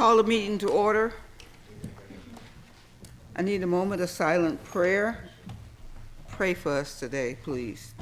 call the meeting to order. I need a moment of silent prayer. Pray for us today, please.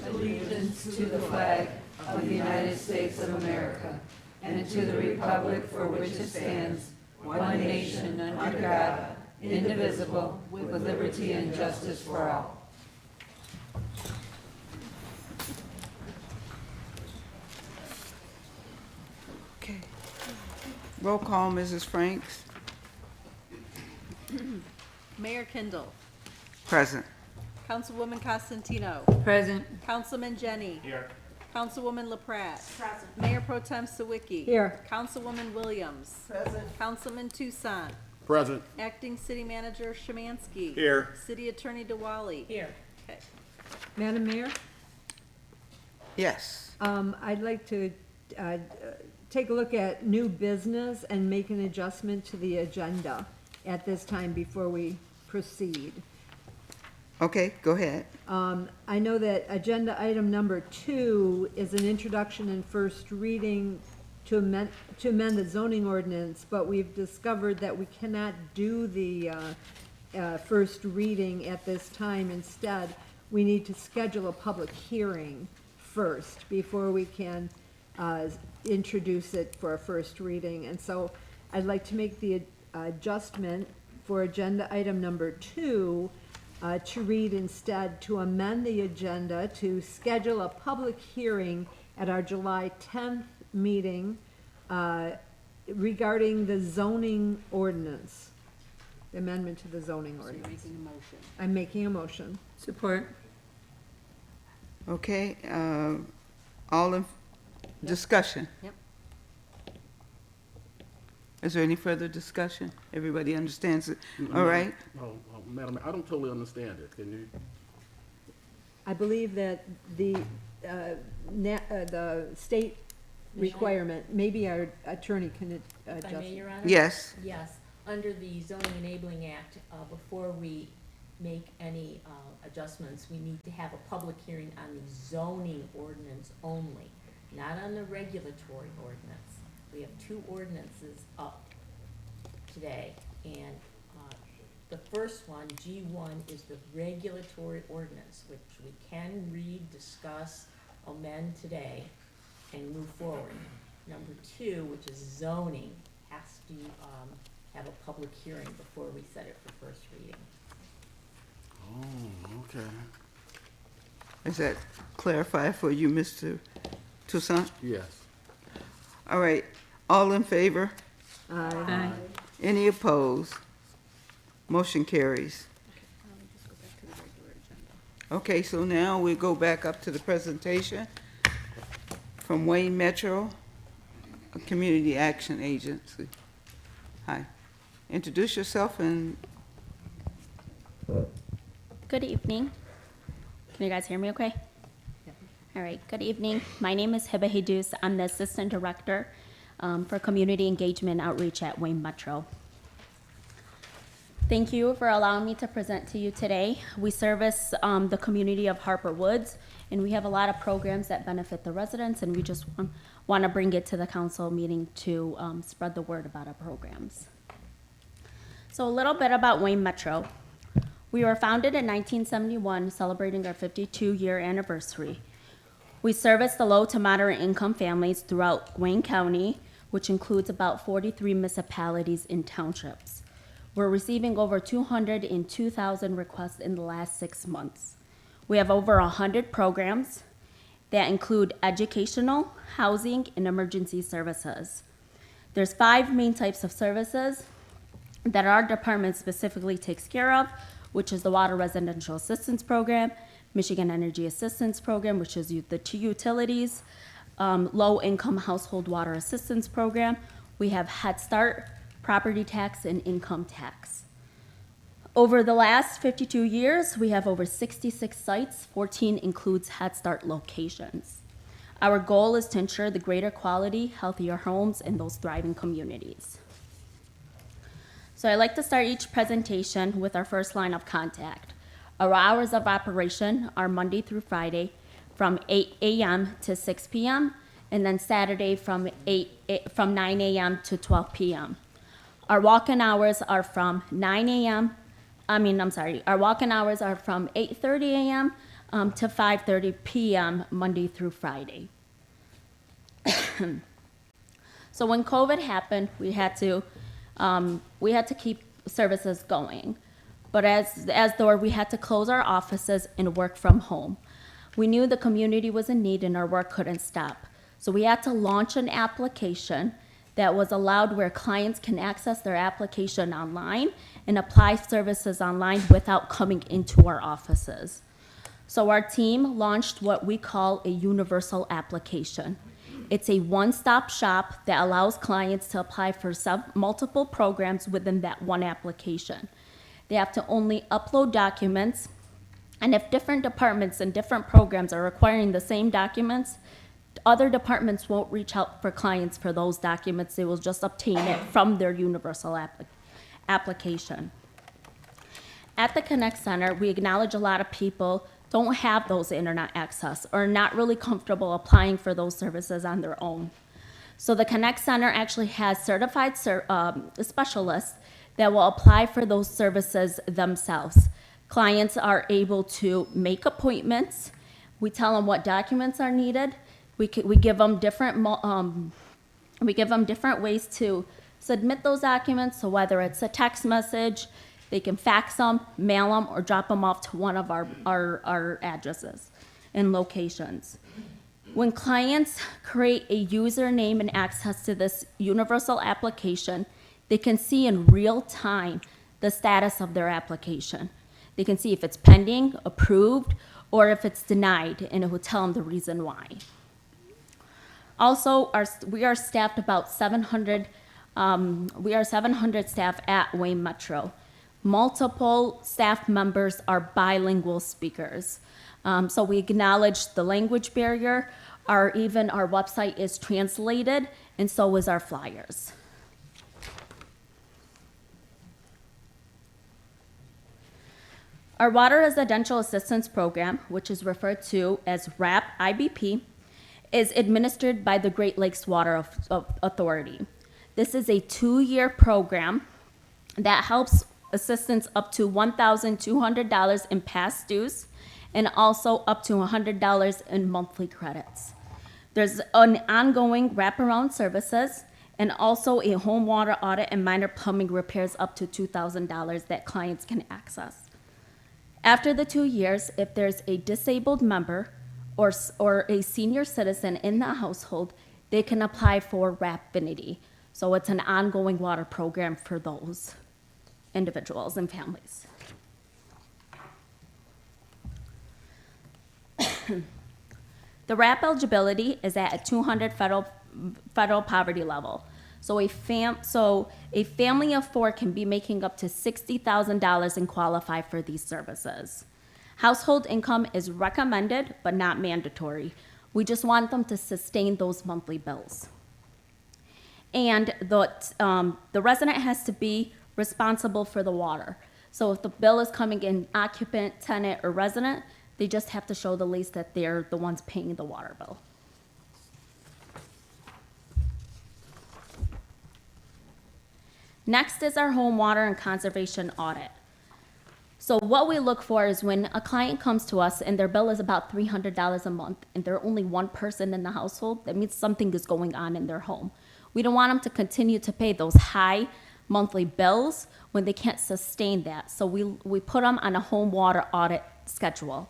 Allegiance to the flag of the United States of America and to the republic for which it stands, one nation under God, indivisible, with liberty and justice for all. Okay. Roll call, Mrs. Franks. Mayor Kindle. Present. Councilwoman Costantino. Present. Councilman Jenny. Here. Councilwoman LaPrat. Present. Mayor Pro Tem Sawicki. Here. Councilwoman Williams. Present. Councilman Tucson. Present. Acting City Manager Szymanski. Here. City Attorney DeWally. Here. Okay. Madam Mayor, Yes. I'd like to take a look at new business and make an adjustment to the agenda at this time before we proceed. Okay, go ahead. I know that agenda item number 2 is an introduction and first reading to amend the zoning ordinance, but we've discovered that we cannot do the first reading at this time. Instead, we need to schedule a public hearing first before we can introduce it for a first reading. And so I'd like to make the adjustment for agenda item number 2 to read instead, to amend the agenda to schedule a public hearing at our July 10th meeting regarding the zoning ordinance, the amendment to the zoning ordinance. Making a motion. I'm making a motion. Support. Okay, all in discussion? Yep. Is there any further discussion? Everybody understands it? All right. Madam, I don't totally understand it. Can you? I believe that the state requirement, maybe our attorney can If I adjust. may, Your Honor? Yes. Yes, under the Zoning Enabling Act, before we make any adjustments, we need to have a public hearing on the zoning ordinance only, not on the regulatory ordinance. We have 2 ordinances up today, and the first one, G1, is the regulatory ordinance, which we can read, discuss, amend today, and move forward. Number 2, which is zoning, has to have a public hearing before we set it for first reading. Oh, okay. Is that clarified for you, Mr. Toussaint? Yes. All right, all in favor? Aye. Any opposed? Motion carries. Just go back to the regular agenda. Okay, so now we go back up to the presentation from Wayne Metro, a Community Action Agency. Hi. Introduce yourself and, Good evening. Can you guys hear me okay? All right, good evening. My name is Hiba Hidus. I'm the Assistant Director for Community Engagement Outreach at Wayne Metro. Thank you for allowing me to present to you today. We service the community of Harper Woods, and we have a lot of programs that benefit the residents, and we just want to bring it to the council meeting to spread the word about our programs. So a little bit about Wayne Metro. We were founded in 1971, celebrating our 52-year anniversary. We service the low to moderate income families throughout Wayne County, which includes about 43 municipalities and townships. We're receiving over 202,000 requests in the last 6 months. We have over 100 programs that include educational, housing, and emergency services. There's 5 main types of services that our department specifically takes care of, which is the Water Residential Assistance Program, Michigan Energy Assistance Program, which is the 2 utilities, Low-Income Household Water Assistance Program. We have Head Start, property tax, and income tax. Over the last 52 years, we have over 66 sites, 14 includes Head Start locations. Our goal is to ensure the greater quality, healthier homes in those thriving communities. So I like to start each presentation with our first line of contact. Our hours of operation are Monday through Friday from 8 a.m. to 6 p.m. and then Saturday from 9 a.m. to 12 p.m. Our walk-in hours are from our walk-in hours are from 8:30 a.m. To 5:30 p.m. Monday through Friday. So when COVID happened, we had to keep services going. But as though we had to close our offices and work from home. We knew the community was in need and our work couldn't stop. So we had to launch an application that was allowed where clients can access their application online and apply services online without coming into our offices. So our team launched what we call a universal application. It's a one-stop shop that allows clients to apply for multiple programs within that one application. They have to only upload documents, and if different departments and different programs are requiring the same documents, other departments won't reach out for clients for those documents. They will just obtain it from their universal application. At the Connect Center, we acknowledge a lot of people don't have those internet access or are not really comfortable applying for those services on their own. So the Connect Center actually has certified specialists that will apply for those services themselves. Clients are able to make appointments. We tell them what documents are needed. We give them different ways to submit those documents. So whether it's a text message, they can fax them, mail them, or drop them off to one of our addresses and locations. When clients create a username and access to this universal application, they can see in real time the status of their application. They can see if it's pending, approved, or if it's denied, and it will tell them the reason why. Also, we are staffed about 700, we are 700 staff at Wayne Metro. Multiple staff members are bilingual speakers. So we acknowledge the language barrier. Our website is translated, and so is our flyers. Our Water Residential Assistance Program, which is referred to as WRAP IBP, is administered by the Great Lakes Water Authority. This is a 2-year program that helps assistance up to $1,200 in past dues and also up to $100 in monthly credits. There's an ongoing wraparound services and also a home water audit and minor plumbing repairs up to $2,000 that clients can access. After the 2 years, if there's a disabled member or a senior citizen in the household, they can apply for Rapfinity. So it's an ongoing water program for those individuals and families. The WRAP eligibility is at a 200 federal poverty level. So a family of 4 can be making up to $60,000 and qualify for these services. Household income is recommended but not mandatory. We just want them to sustain those monthly bills. And the resident has to be responsible for the water. So if the bill is coming in occupant, tenant, or resident, they just have to show the lease that they're the ones paying the water bill. Next is our home water and conservation audit. So what we look for is when a client comes to us and their bill is about $300 a month and they're only one person in the household, that means something is going on in their home. We don't want them to continue to pay those high monthly bills when they can't sustain that. So we put them on a home water audit schedule.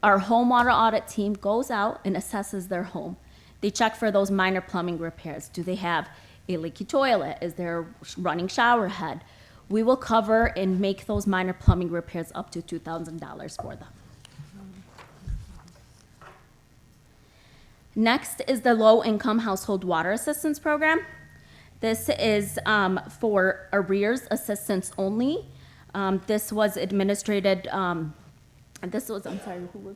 Our home water audit team goes out and assesses their home. They check for those minor plumbing repairs. Do they have a leaky toilet? Is there a running shower head? We will cover and make those minor plumbing repairs up to $2,000 for them. Next is the low-income household water assistance program. This is for arrears assistance only. This was administered, I'm sorry, who was?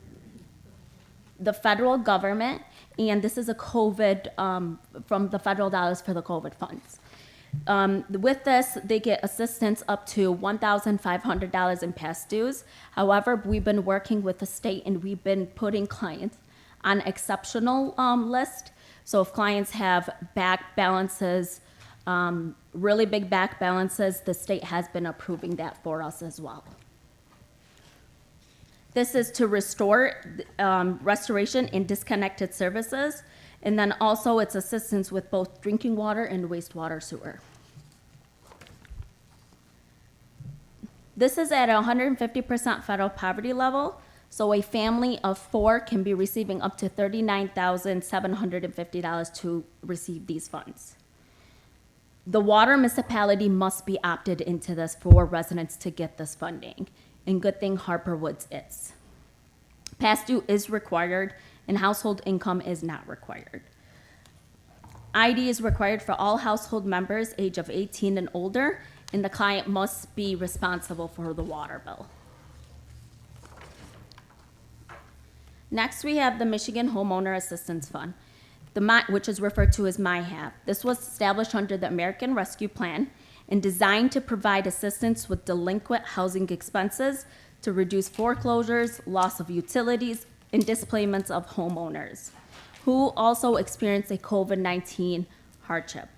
the federal government, and this is a COVID, from the federal dollars for the COVID funds. With this, they get assistance up to $1,500 in past dues. However, we've been working with the state and we've been putting clients on exceptional list. So if clients have back balances, really big back balances, the state has been approving that for us as well. This is to restore restoration in disconnected services, and then also it's assistance with both drinking water and wastewater sewer. This is at 150% federal poverty level, so a family of 4 can be receiving up to $39,750 to receive these funds. The water municipality must be opted into this for residents to get this funding, and good thing Harper Woods is. Past due is required, and household income is not required. ID is required for all household members age of 18 and older, and the client must be responsible for the water bill. Next, we have the Michigan Homeowner Assistance Fund, which is referred to as MIHAP. This was established under the American Rescue Plan and designed to provide assistance with delinquent housing expenses to reduce foreclosures, loss of utilities, and displacements of homeowners who also experience a COVID-19 hardship.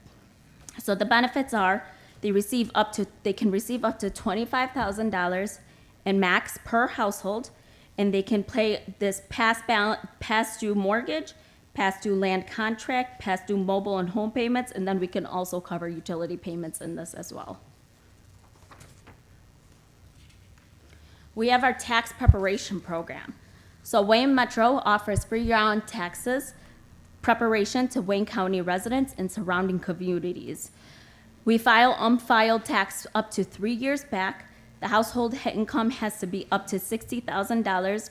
So the benefits are they can receive up to $25,000 in max per household, and they can pay this past due mortgage, past due land contract, past due mobile and home payments, and then we can also cover utility payments in this as well. We have our tax preparation program. So Wayne Metro offers free year-round taxes preparation to Wayne County residents and surrounding communities. We file unfiled tax up to 3 years back. The household income has to be up to $60,000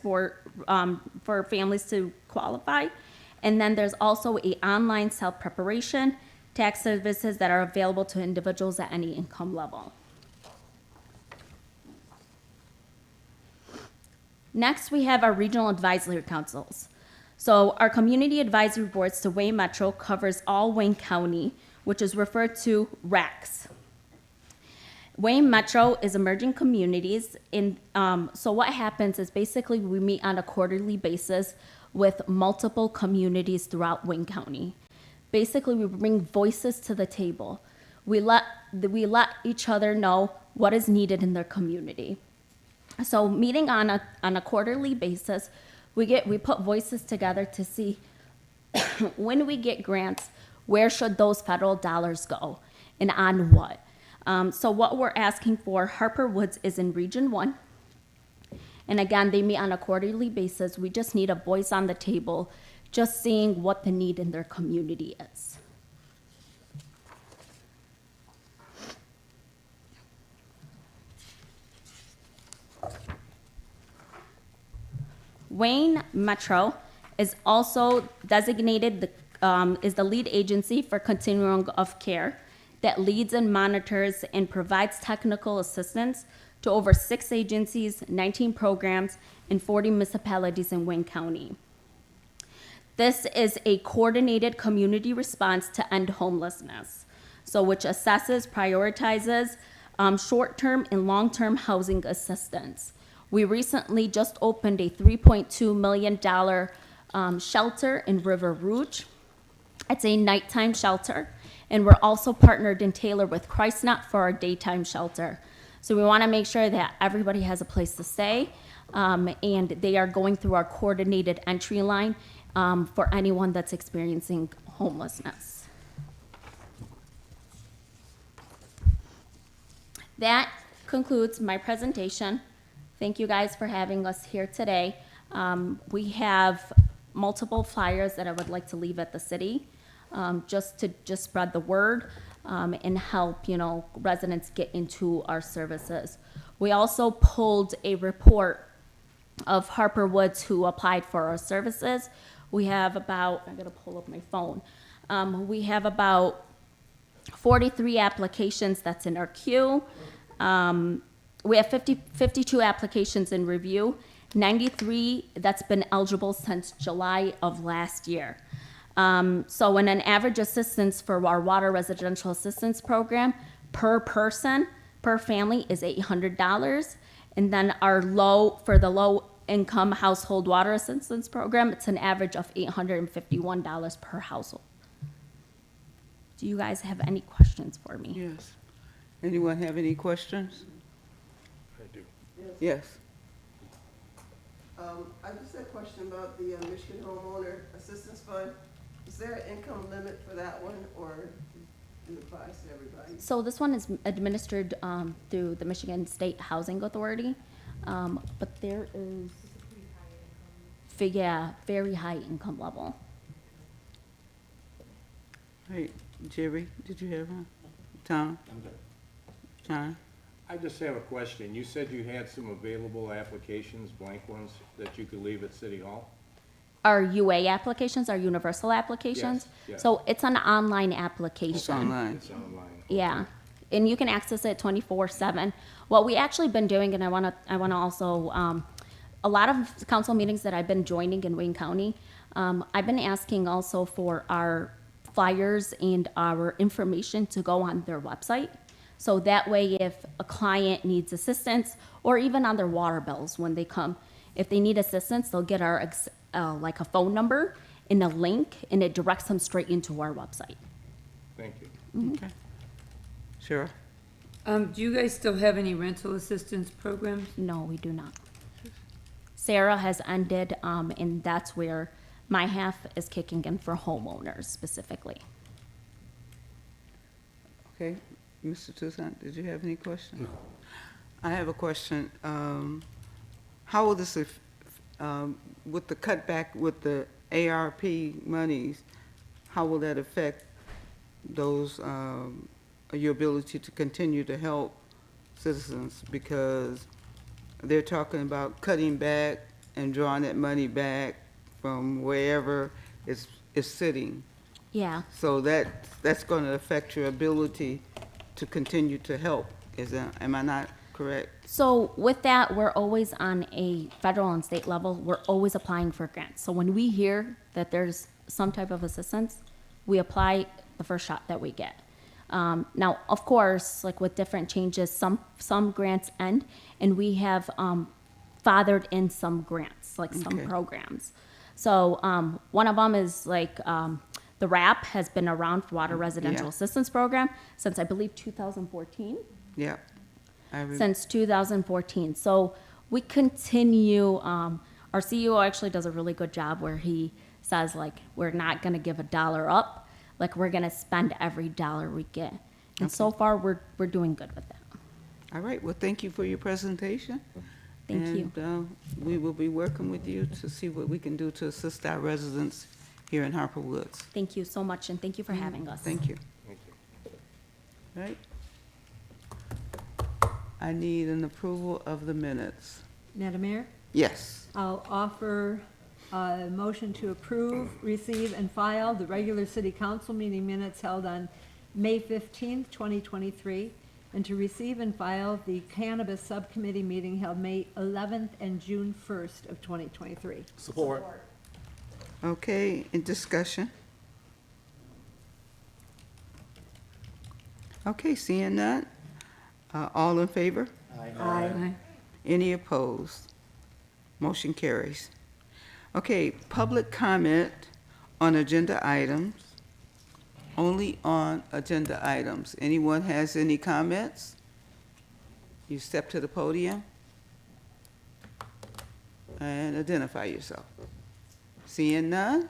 for families to qualify. And then there's also an online self-preparation tax services that are available to individuals at any income level. Next, we have our regional advisory councils. So our community advisory boards to Wayne Metro covers all Wayne County, which is referred to RACs. Wayne Metro is emerging communities. So what happens is basically we meet on a quarterly basis with multiple communities throughout Wayne County. Basically, we bring voices to the table. We let each other know what is needed in their community. So meeting on a quarterly basis, we put voices together to see when we get grants, where should those federal dollars go and on what? So what we're asking for, Harper Woods is in Region 1. And again, they meet on a quarterly basis. We just need a voice on the table, just seeing what the need in their community is. Wayne Metro is also designated is the lead agency for continuum of care that leads and monitors and provides technical assistance to over 6 agencies, 19 programs, and 40 municipalities in Wayne County. This is a coordinated community response to end homelessness, so which assesses, prioritizes short-term and long-term housing assistance. We recently just opened a $3.2 million shelter in River Rouge. It's a nighttime shelter, and we're also partnered in Taylor with ChristNet for our daytime shelter. So we want to make sure that everybody has a place to stay, and they are going through our coordinated entry line for anyone that's experiencing homelessness. That concludes my presentation. Thank you guys for having us here today. We have multiple flyers that I would like to leave at the city, just to spread the word and help, residents get into our services. We also pulled a report of Harper Woods who applied for our services. We have about, I'm gonna pull up my phone. We have about 43 applications that's in our queue. We have 52 applications in review, 93 that's been eligible since July of last year. So when an average assistance for our water residential assistance program per person, per family is $800. And then for the low income household water assistance program, it's an average of $851 per household. Do you guys have any questions for me? Yes. Anyone have any questions? I do. Yes. I just had a question about the Michigan Homeowner Assistance Fund. Is there an income limit for that one, or it applies to everybody? So this one is administered through the Michigan State Housing Authority, but there is, yeah, very high income level. Hey, Jerry, did you have one? Tom? John? I just have a question. You said you had some available applications, blank ones, that you could leave at City Hall? Our UA applications, our universal applications. Yes, yes. So it's an online application. It's online. It's online. Yeah, and you can access it 24/7. What we actually been doing, and I wanna also, a lot of council meetings that I've been joining in Wayne County, I've been asking also for our flyers and our information to go on their website. So that way, if a client needs assistance, or even on their water bills when they come, if they need assistance, they'll get our, like a phone number and a link, and it directs them straight into our website. Thank you. Okay. Sure. Do you guys still have any rental assistance programs? No, we do not. Sarah has ended, and that's where my half is kicking in for homeowners specifically. Okay. Mr. Toussaint, did you have any questions? No. I have a question. How will this, with the cutback with the ARP monies, how will that affect those, your ability to continue to help citizens? Because they're talking about cutting back and drawing that money back from wherever it's sitting. Yeah. So that's going to affect your ability to continue to help. Am I not correct? So with that, we're always on a federal and state level, we're always applying for grants. So when we hear that there's some type of assistance, we apply the first shot that we get. Now, of course, like with different changes, some grants end, and we have fathered in some grants, like some Okay. programs. So one of them is like the RAP has been around for Water Residential Yeah. Assistance Program since I believe 2014. Yeah. Since 2014. So we continue, our CEO actually does a really good job where he says like, we're not gonna give a dollar up, like we're gonna spend every dollar we get. And so far, we're doing good with that. All right, well, thank you for your presentation. Thank you. And we will be working with you to see what we can do to assist our residents here in Harper Woods. Thank you so much, and thank you for having us. Thank you. Thank you. Right? I need an approval of the minutes. Madam Mayor, Yes. I'll offer a motion to approve, receive, and file the regular city council meeting minutes held on May 15th, 2023, and to receive and file the cannabis subcommittee meeting held May 11th and June 1st of 2023. Support. Okay, in discussion. Okay, seeing none. All in favor? Aye. Any opposed? Motion carries. Okay, public comment on agenda items. Only on agenda items. Anyone has any comments? You step to the podium and identify yourself. Seeing none?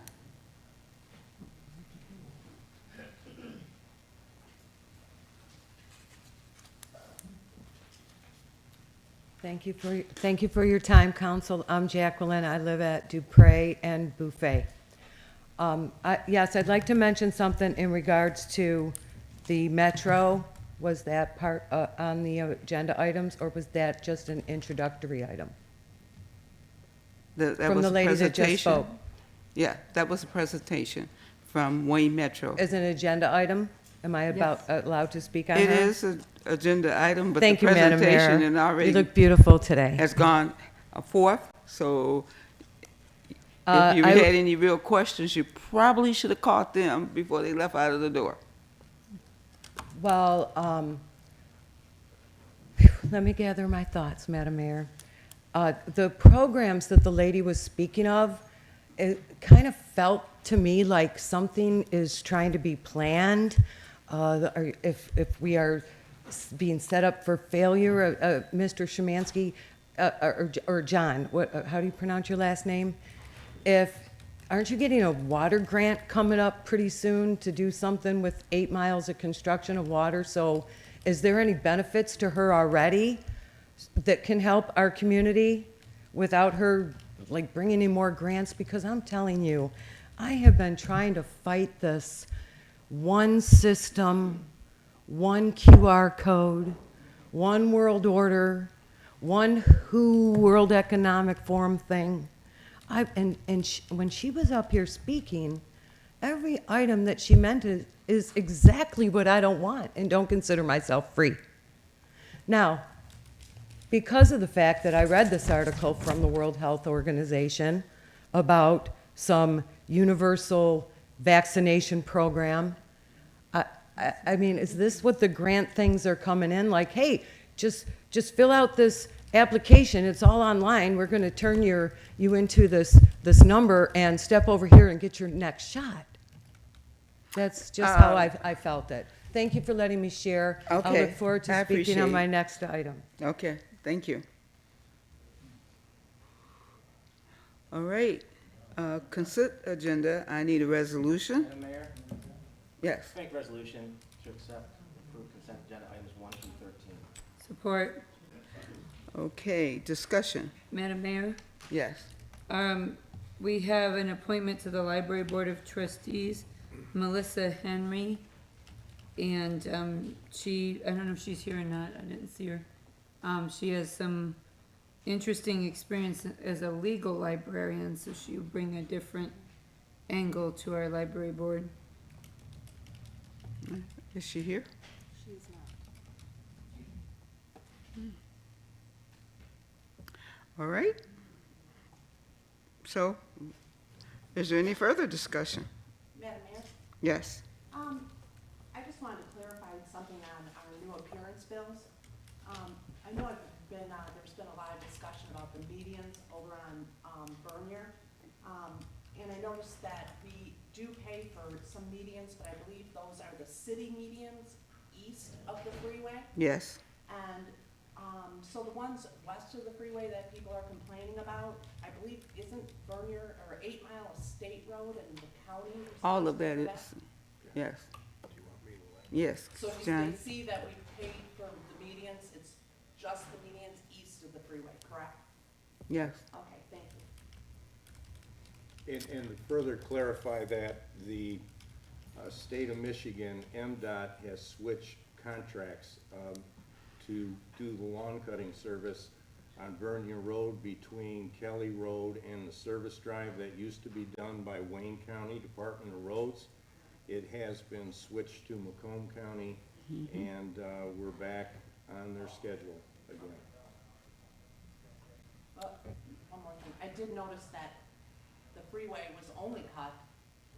Thank you for your time, council. I'm Jacqueline. I live at Dupre and Buffet. Yes, I'd like to mention something in regards to the metro. Was that part on the agenda items, or was that just an introductory item? That From was the a lady that just presentation. spoke. Yeah, that was a presentation from Wayne Metro. Is an agenda item? Am I allowed to speak on It that? is an agenda item, but the Thank you, Madam presentation Mayor. and You already look beautiful today. has gone forth. So Uh, if you I- had any real questions, you probably should have caught them before they left out of the door. Well, let me gather my thoughts, Madam Mayor. The programs that the lady was speaking of, it kind of felt to me like something is trying to be planned. Or if we are being set up for failure, Mr. Szymanski, or John, how do you pronounce your last name? Aren't you getting a water grant coming up pretty soon to do something with 8 miles of construction of water? So is there any benefits to her already that can help our community without her like bringing in more grants? Because I'm telling you, I have been trying to fight this one system, one QR code, one world order, one WHO World Economic Forum thing. When she was up here speaking, every item that she meant is exactly what I don't want and don't consider myself free. Now, because of the fact that I read this article from the World Health Organization about some universal vaccination program, I mean, is this what the grant things are coming in? Like, hey, just fill out this application, it's all online, we're gonna turn you into this number and step over here and get your next shot. That's just how I felt it. Thank you for letting me share. I Okay, look forward to I speaking on appreciate my it. next item. Okay, thank you. All right, consent agenda, I need a resolution. Madam Mayor, Yes, make resolution to accept approve consent agenda items 1 through 13. Support. okay, discussion, Madam Mayor, yes. we have an appointment to the Library Board of Trustees, Melissa Henry. And, I don't know if she's here or not, I didn't see her. She has some interesting experience as a legal librarian, so she'll bring a different angle to our library board. Is she here? She's not. All right. So, is there any further discussion? Madam Mayor, Yes, I just wanted to clarify something on our new appearance bills. I know there's been a lot of discussion about the medians over on Bernier. And I noticed that we do pay for some medians, but I believe those are the city medians east of the freeway. yes. And, so the ones west of the freeway that people are complaining about, I believe, isn't Bernier or 8 Mile a state road and the county? All of that responsible is, for yes. Yes, So if John, they see that we paid for the medians, it's just the medians east of the freeway, correct? yes. Okay, thank you. And to further clarify that, the state of Michigan, MDOT has switched contracts to do the lawn cutting service on Bernier Road between Kelly Road and the service drive that used to be done by Wayne County Department of Roads. It has been switched to Macomb County, and we're back on their schedule again. One more thing, I did notice that the freeway was only cut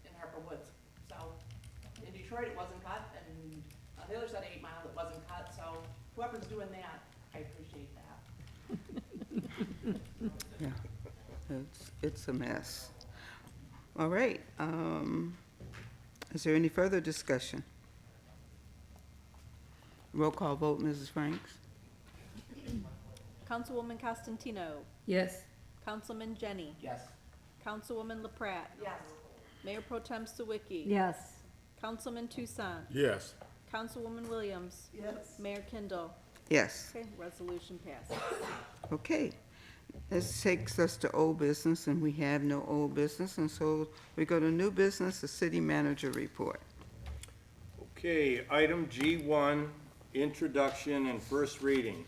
in Harper Woods. So in Detroit, it wasn't cut, and on the other side of 8 Mile, it wasn't cut, so whoever's doing that, I appreciate that. Yeah, it's a mess. All right, is there any further discussion? Roll call vote, Mrs. Franks? Councilwoman Costantino. Yes. Councilman Jenny. Yes. Councilwoman LaPrat. Yes. Mayor Pro Tem Sawicki. Yes. Councilman Tucson. Yes. Councilwoman Williams. Yes. Mayor Kindle. Yes, Okay, resolution passed. okay. This takes us to old business, and we have no old business, and so we go to new business, the city manager report. Okay, item G1, introduction and first reading.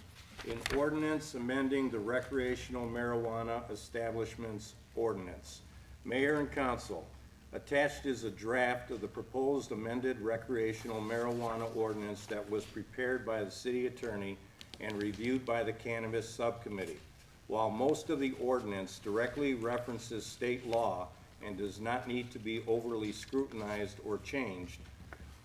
An ordinance amending the recreational marijuana establishments ordinance. Mayor and council, attached is a draft of the proposed amended recreational marijuana ordinance that was prepared by the city attorney and reviewed by the cannabis subcommittee. While most of the ordinance directly references state law and does not need to be overly scrutinized or changed,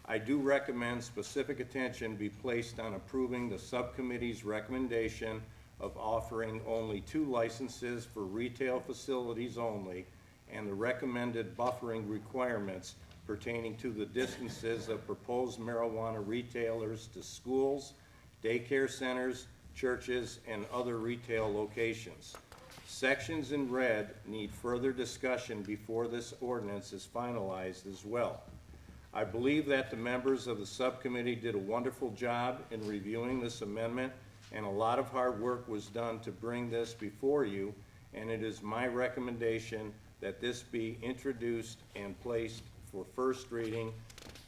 I do recommend specific attention be placed on approving the subcommittee's recommendation of offering only 2 licenses for retail facilities only, and the recommended buffering requirements pertaining to the distances of proposed marijuana retailers to schools, daycare centers, churches, and other retail locations. Sections in red need further discussion before this ordinance is finalized as well. I believe that the members of the subcommittee did a wonderful job in reviewing this amendment, and a lot of hard work was done to bring this before you, and it is my recommendation that this be introduced and placed for first reading.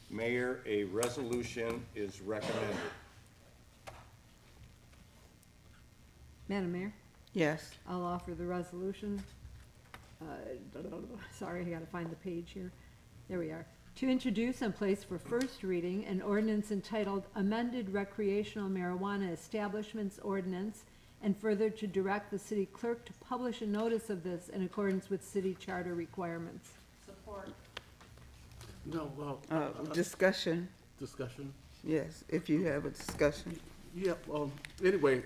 Mayor, a resolution is recommended. Madam Mayor, Yes. I'll offer the resolution. Sorry, I gotta find the page here. There we are. To introduce and place for first reading an ordinance entitled Amended Recreational Marijuana Establishments Ordinance, and further to direct the city clerk to publish a notice of this in accordance with city charter requirements. Support. No, well, Discussion, discussion? yes, if you have a discussion. Yeah, anyway,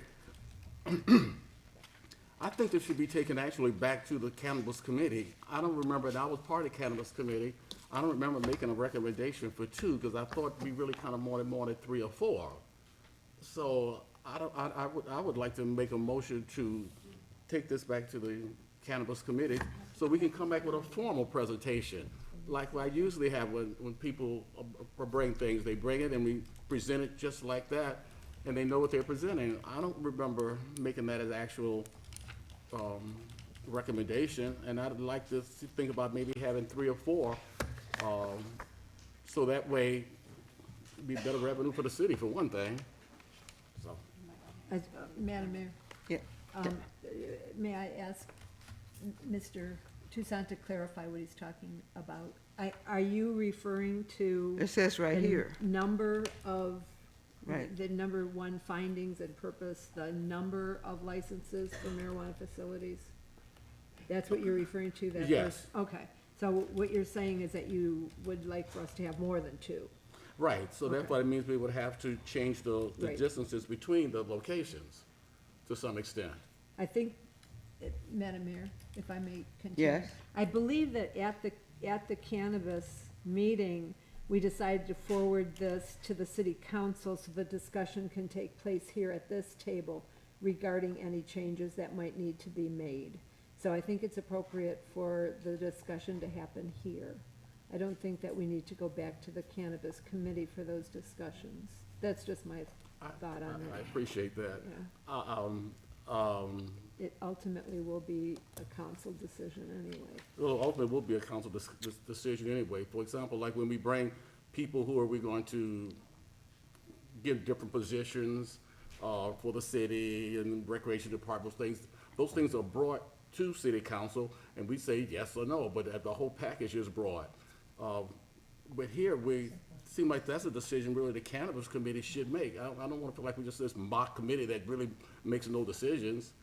I think this should be taken actually back to the Cannabis Committee. I don't remember, and I was part of the Cannabis Committee. I don't remember making a recommendation for 2, because I thought we really kind of wanted 3 or 4. So I would like to make a motion to take this back to the Cannabis Committee so we can come back with a formal presentation. Like I usually have when people bring things, they bring it and we present it just like that, and they know what they're presenting. I don't remember making that as actual recommendation, and I'd like to think about maybe having 3 or 4, so that way it'd be better revenue for the city, for one thing. So, Madam Mayor, Yeah. may I ask Mr. Toussaint to clarify what he's talking about? Are you referring to? It says right the here. Number of, Right. the number 1 findings and purpose, the number of licenses for marijuana facilities? That's what you're referring to? That Yes. first- Okay, so what you're saying is that you would like for us to have more than 2? right, so that's Okay. what it means. We would have to change the Right. distances between the locations to some extent. I think, Madam Mayor, if I may continue. Yes. I believe that at the cannabis meeting, we decided to forward this to the city council so the discussion can take place here at this table regarding any changes that might need to be made. So I think it's appropriate for the discussion to happen here. I don't think that we need to go back to the cannabis committee for those discussions. That's just my thought on I it. appreciate that. Yeah. It ultimately will be a council decision anyway. Well, ultimately, it will be a council decision anyway. For example, like when we bring people who are we going to give different positions for the city and recreation department, those things are brought to city council, and we say yes or no, but the whole package is brought. But here, we seem like that's a decision really the cannabis committee should make. I don't want to feel like we're just this mock committee that really makes no decisions,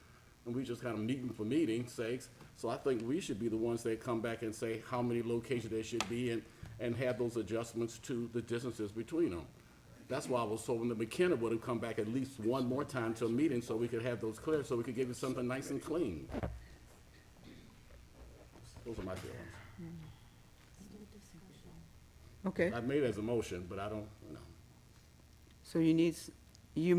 and we just kind of meeting for meeting's sakes. So I think we should be the ones that come back and say how many locations there should be and have those adjustments to the distances between them. That's why I was hoping that McKenna would have come back at least one more time to a meeting so we could have those clear, so we could give you something nice and clean. Those are my feelings. Okay, I made it as a motion, but I don't, you know. so you're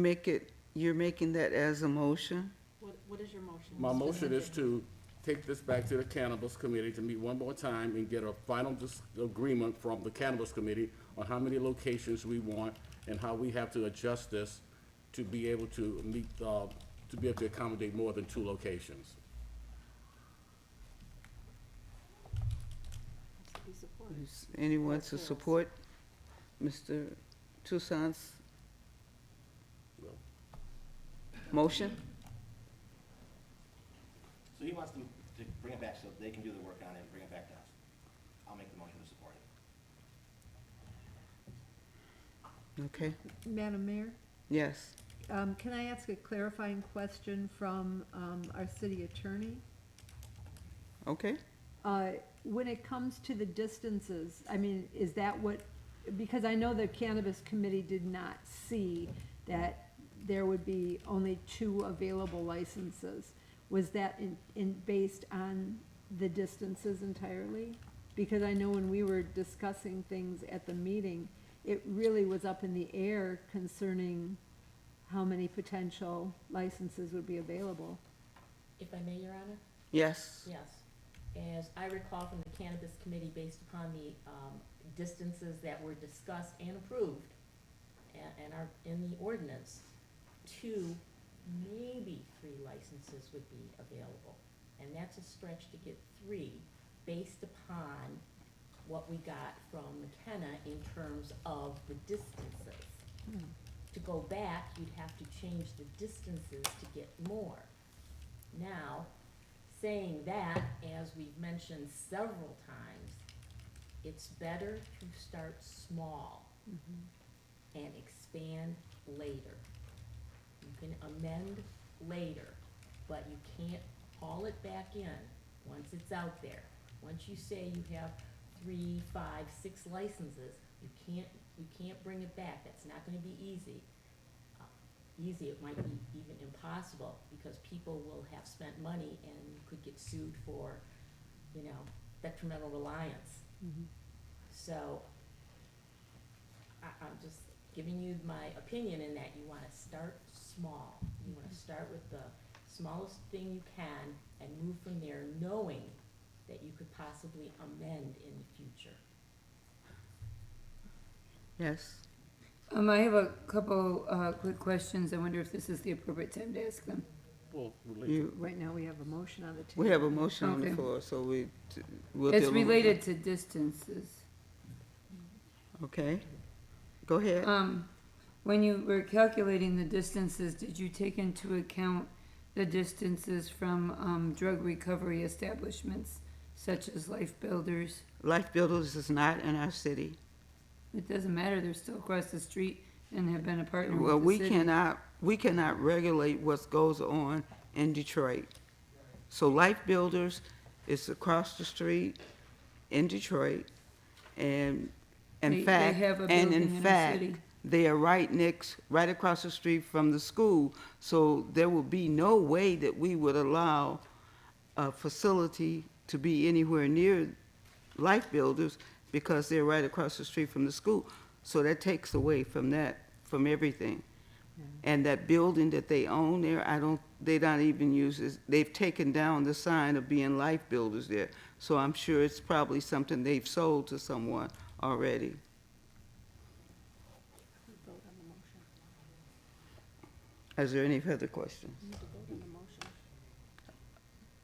making that as a motion? What is your motion? My motion is to take this back to the Cannabis Committee to meet one more time and get a final agreement from the Cannabis Committee on how many locations we want and how we have to adjust this to be able to meet, to be able to accommodate more than 2 locations. Is anyone to support Mr. Toussaint's motion? So he wants them to bring it back so they can do the work on it and bring it back to us. I'll make the motion to support it. Okay, Madam Mayor, yes. Can I ask a clarifying question from our city attorney? Okay? When it comes to the distances, I mean, is that what, because I know the cannabis committee did not see that there would be only 2 available licenses. Was that based on the distances entirely? Because I know when we were discussing things at the meeting, it really was up in the air concerning how many potential licenses would be available. If I may, Your Honor? Yes. Yes. As I recall from the Cannabis Committee, based upon the distances that were discussed and approved and are in the ordinance, 2, maybe 3 licenses would be available. And that's a stretch to get 3 based upon what we got from McKenna in terms of the distances. To go back, you'd have to change the distances to get more. Now, saying that, as we've mentioned several times, it's better to start small and expand later. You can amend later, but you can't haul it back in once it's out there. Once you say you have 3, 5, 6 licenses, you can't bring it back. That's not gonna be easy. It might be even impossible, because people will have spent money and could get sued for, detrimental reliance. So, I'm just giving you my opinion in that you wanna start small. You wanna start with the smallest thing you can and move from there, knowing that you could possibly amend in the future. Yes. I have a couple quick questions. I wonder if this is the appropriate time to ask them. Well, You, Right now, we have a motion on the table. we have a motion on the Okay. floor, so we'll It's deal with- related to distances. Okay. Go ahead. When you were calculating the distances, did you take into account the distances from drug recovery establishments such as Life Builders? Life Builders is not in our city. It doesn't matter, they're still across the street and have been a partner Well, with the city. we cannot regulate what goes on in Detroit. So Life Builders is across the street in Detroit, and They in fact, have a and building in in the fact, city. they are right across the street from the school. So there will be no way that we would allow a facility to be anywhere near Life Builders, because they're right across the street from the school. So that takes away from everything. And that building that they own there, they don't even use it. They've taken down the sign of being Life Builders there. So I'm sure it's probably something they've sold to someone already. Is there any further questions?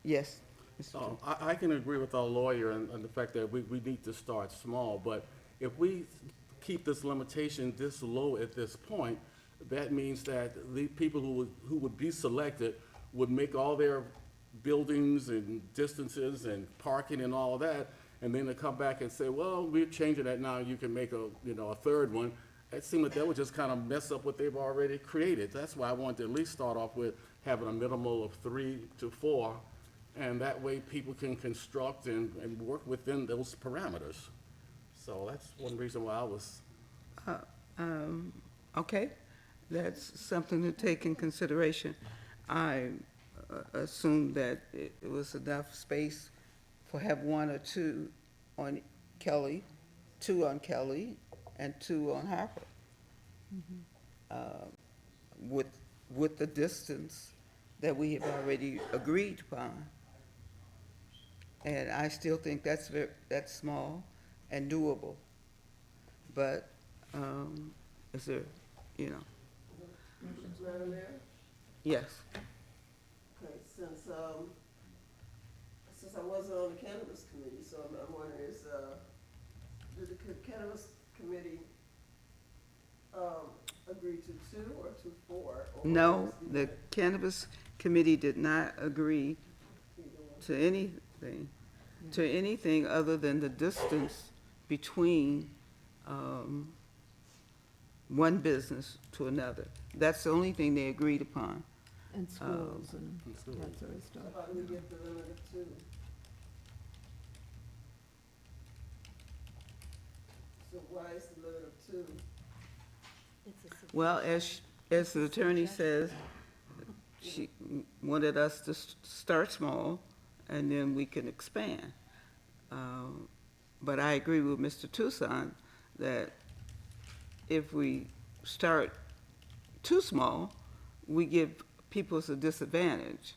Yes, Mr. Chairman. I can agree with our lawyer on the fact that we need to start small, but if we keep this limitation this low at this point, that means that the people who would be selected would make all their buildings and distances and parking and all of that, and then they come back and say, well, we're changing that now, you can make a third one. It seemed like that would just kind of mess up what they've already created. That's why I wanted to at least start off with having a minimal of 3 to 4, and that way people can construct and work within those parameters. So that's one reason why I was, Okay, that's something to take in consideration. I assumed that it was enough space for have 1 or 2 on Kelly, 2 on Kelly, and 2 on Harper. With the distance that we have already agreed upon. And I still think that's small and doable. But, is there, Madam Mayor? yes. Okay, since I wasn't on the cannabis committee, so I'm wondering did the cannabis committee, agree to 2 or to 4? Or No, was the it cannabis committee did not agree either one? to anything other than the distance between, one business to another. That's the only thing they agreed upon. And schools and and schools. that sort of stuff. How about we get the limit of two? So why is the limit of two? Well, as the attorney says, she wanted us to start small, and then we can expand. But I agree with Mr. Toussaint that if we start too small, we give people a disadvantage.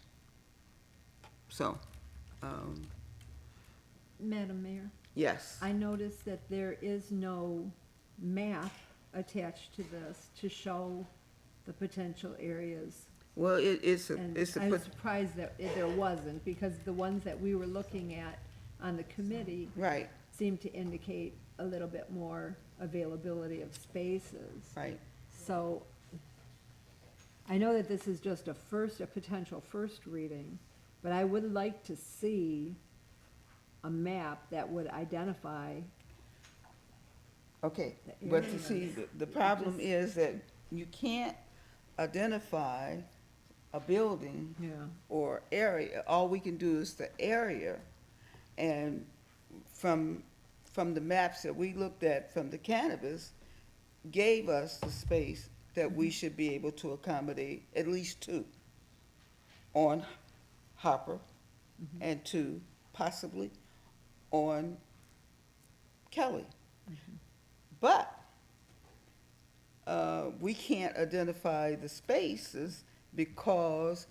So, Madam Mayor, yes, I noticed that there is no map attached to this to show the potential areas. well, it's And a, I was surprised that there wasn't, because the ones that we were looking at on the committee right, seemed to indicate a little bit more availability of spaces. right. So I know that this is just a potential first reading, but I would like to see a map that would identify. Okay, The but you areas. see, the problem Just- is that you can't identify a building Yeah. or area. All we can do is the area. And from the maps that we looked at from the cannabis, gave us the space that we should be able to accommodate at least two on Hopper and two possibly on Kelly. But we can't identify the spaces because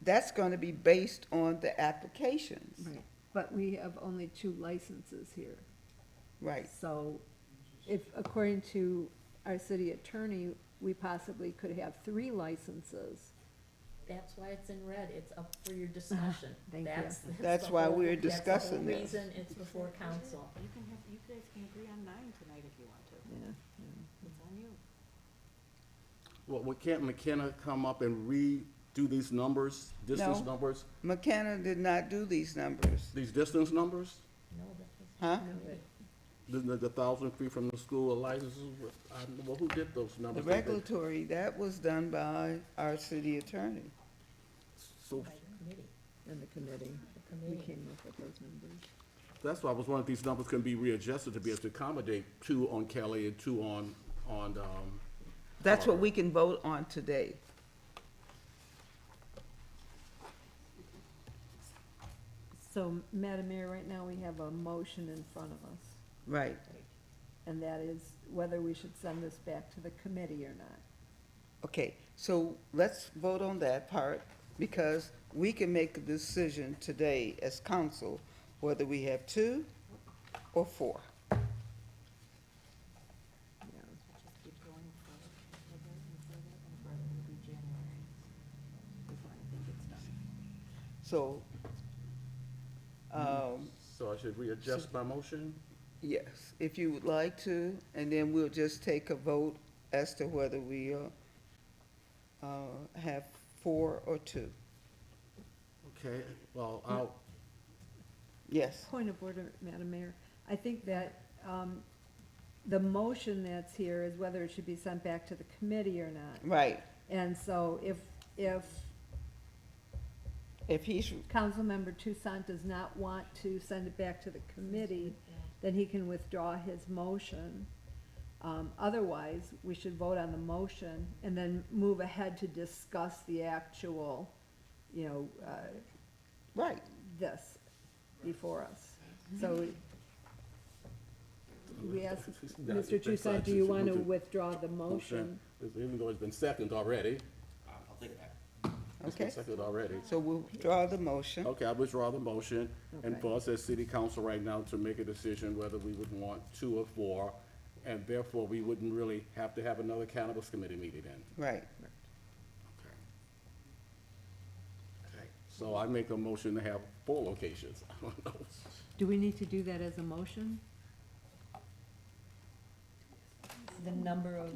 that's going to be based on the applications. Right, but we have only 2 licenses here. Right. So if, according to our city attorney, we possibly could have 3 licenses. That's why it's in red, it's up for your discussion. Thank you. That's the why whole- we're that's the discussing whole this. reason it's before council. You can have, you guys can agree on 9 tonight if you want to. Yeah. It's on you. Well, can't McKenna come up and redo these numbers, distance No. numbers, McKenna did not do these numbers, these distance numbers? No, that was. huh? The 1,000 feet from the school of licenses, well, who did those The numbers? regulatory, that was done by our city attorney. So By the committee, And the committee, the we committee. came up with those numbers. that's why I was wondering if these numbers can be readjusted to be able to accommodate 2 on Kelly and 2 on, That's what we can vote on today. So, Madam Mayor, right now we have a motion in front of us, Right. and that is whether we should send this back to the committee or not. Okay, so let's vote on that part, because we can make a decision today as council whether we have 2 or 4. Yeah. Just keep going further and further and further and further. It'll be January before anything gets done. So, so I should readjust my motion? yes, if you would like to, and then we'll just take a vote as to whether we have 4 or 2. Okay, well, I'll, Yes, Point of order, Madam Mayor. I think that the motion that's here is whether it should be sent back to the committee or not. right. And so if If he's, Councilmember Toussaint does not want to send it back to the committee, then he can withdraw his motion. Otherwise, we should vote on the motion and then move ahead to discuss the actual, right, this before us. So we ask, Mr. Toussaint, do you want to withdraw the motion? even though it's been seconded already, I'll take it back. it's been okay. seconded already. So we'll withdraw the motion. Okay, I withdraw the motion, and Okay. for us as city council right now to make a decision whether we would want 2 or 4, and therefore we wouldn't really have to have another cannabis committee meeting then. Right. Okay. Okay, so I make a motion to have 4 locations. I don't know. Do we need to do that as a motion? The number of.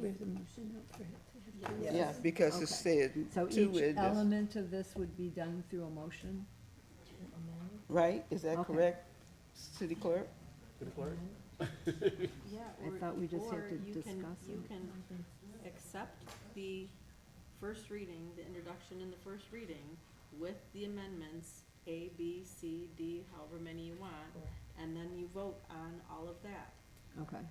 Yeah, because it said So 2 each in this, element of this would be done through a motion? right? Is that Okay. correct, city clerk? City clerk? Yeah, I thought we just had to discuss You it. can accept the first reading, the introduction and the first reading with the amendments A, B, C, D, however many you want, and then you vote on all of that. Okay.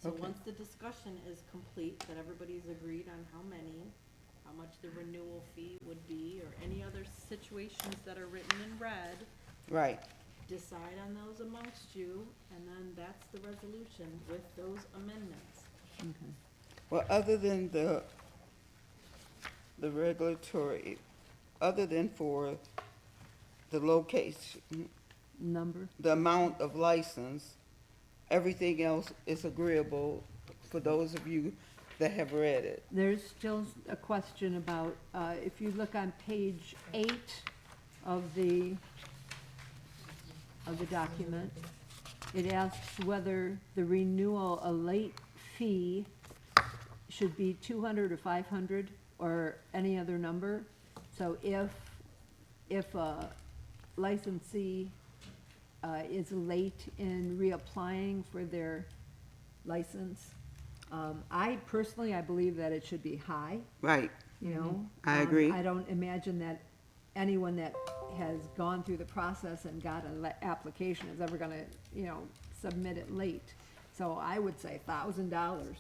So Okay. once the discussion is complete, that everybody's agreed on how many, how much the renewal fee would be, or any other situations that are written in red, Right. decide on those amongst you, and then that's the resolution with those amendments. Okay. Well, other than the regulatory, other than for the location, Number? the amount of license, everything else is agreeable for those of you that have read it. There's still a question about, if you look on page 8 of the document, it asks whether the renewal, a late fee should be 200 or 500 or any other number. So if a licensee is late in reapplying for their license, I personally, I believe that it should be high, Right. you know? I agree. I don't imagine that anyone that has gone through the process and got an application is ever gonna, you know, submit it late. So I would say $1,000,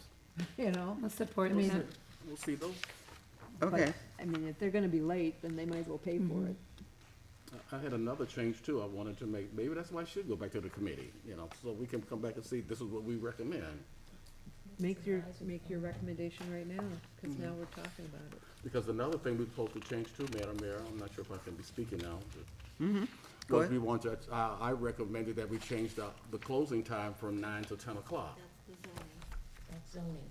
you know? I'll support I mean, We'll see those. Okay. but, I mean, if they're gonna be late, then they might as well pay for it. I had another change too I wanted to make. Maybe that's why I should go back to the committee, you know, so we can come back and see this is what we recommend. Make your recommendation right now, because now we're talking about it. Because another thing we're supposed to change too, Madam Mayor, I'm not sure if I can be speaking now, but Go was ahead. we want to, I recommended that we change the closing time from 9 to 10 o'clock. That's the zoning. That's zoning.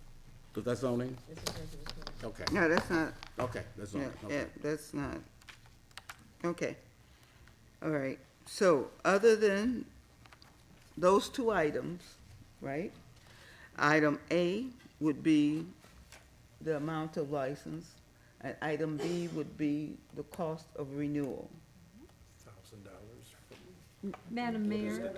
Is that zoning? This is regulatory. Okay, No, that's not, okay, that's yeah, zoning, yeah, okay. that's not. Okay. All right. So, other than those two items, right? Item A would be the amount of license, and item B would be the cost of renewal. Madam Mayor,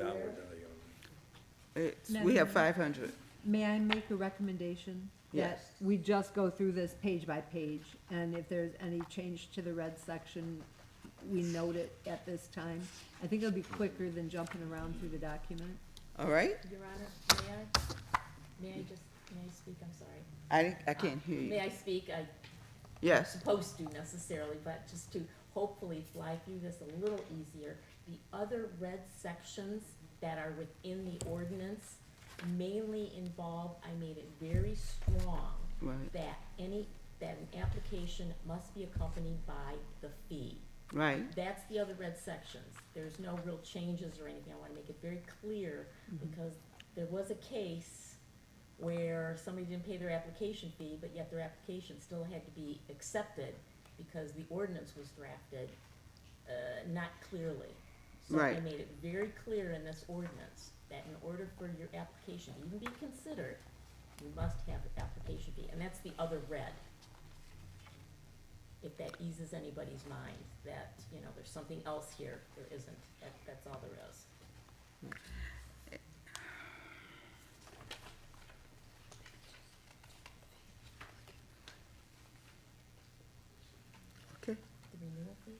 We have 500. may I make a recommendation? Yes. That we just go through this page by page, and if there's any change to the red section, we note it at this time. I think it'll be quicker than jumping around through the document. All right? Your Honor, may I speak? I'm sorry. I can't hear May you. I speak? I'm Yes. supposed to necessarily, but just to hopefully fly through this a little easier. The other red sections that are within the ordinance mainly involve, I made it very strong Right. that that an application must be accompanied by the fee. Right. That's the other red sections. There's no real changes or anything. I want to make it very clear because there was a case where somebody didn't pay their application fee, but yet their application still had to be accepted because the ordinance was drafted not clearly. So I Right. made it very clear in this ordinance that in order for your application to even be considered, you must have the application fee, and that's the other red. If that eases anybody's mind, that, you know, there's something else here, there isn't, that's all there is. Okay. The renewal fee?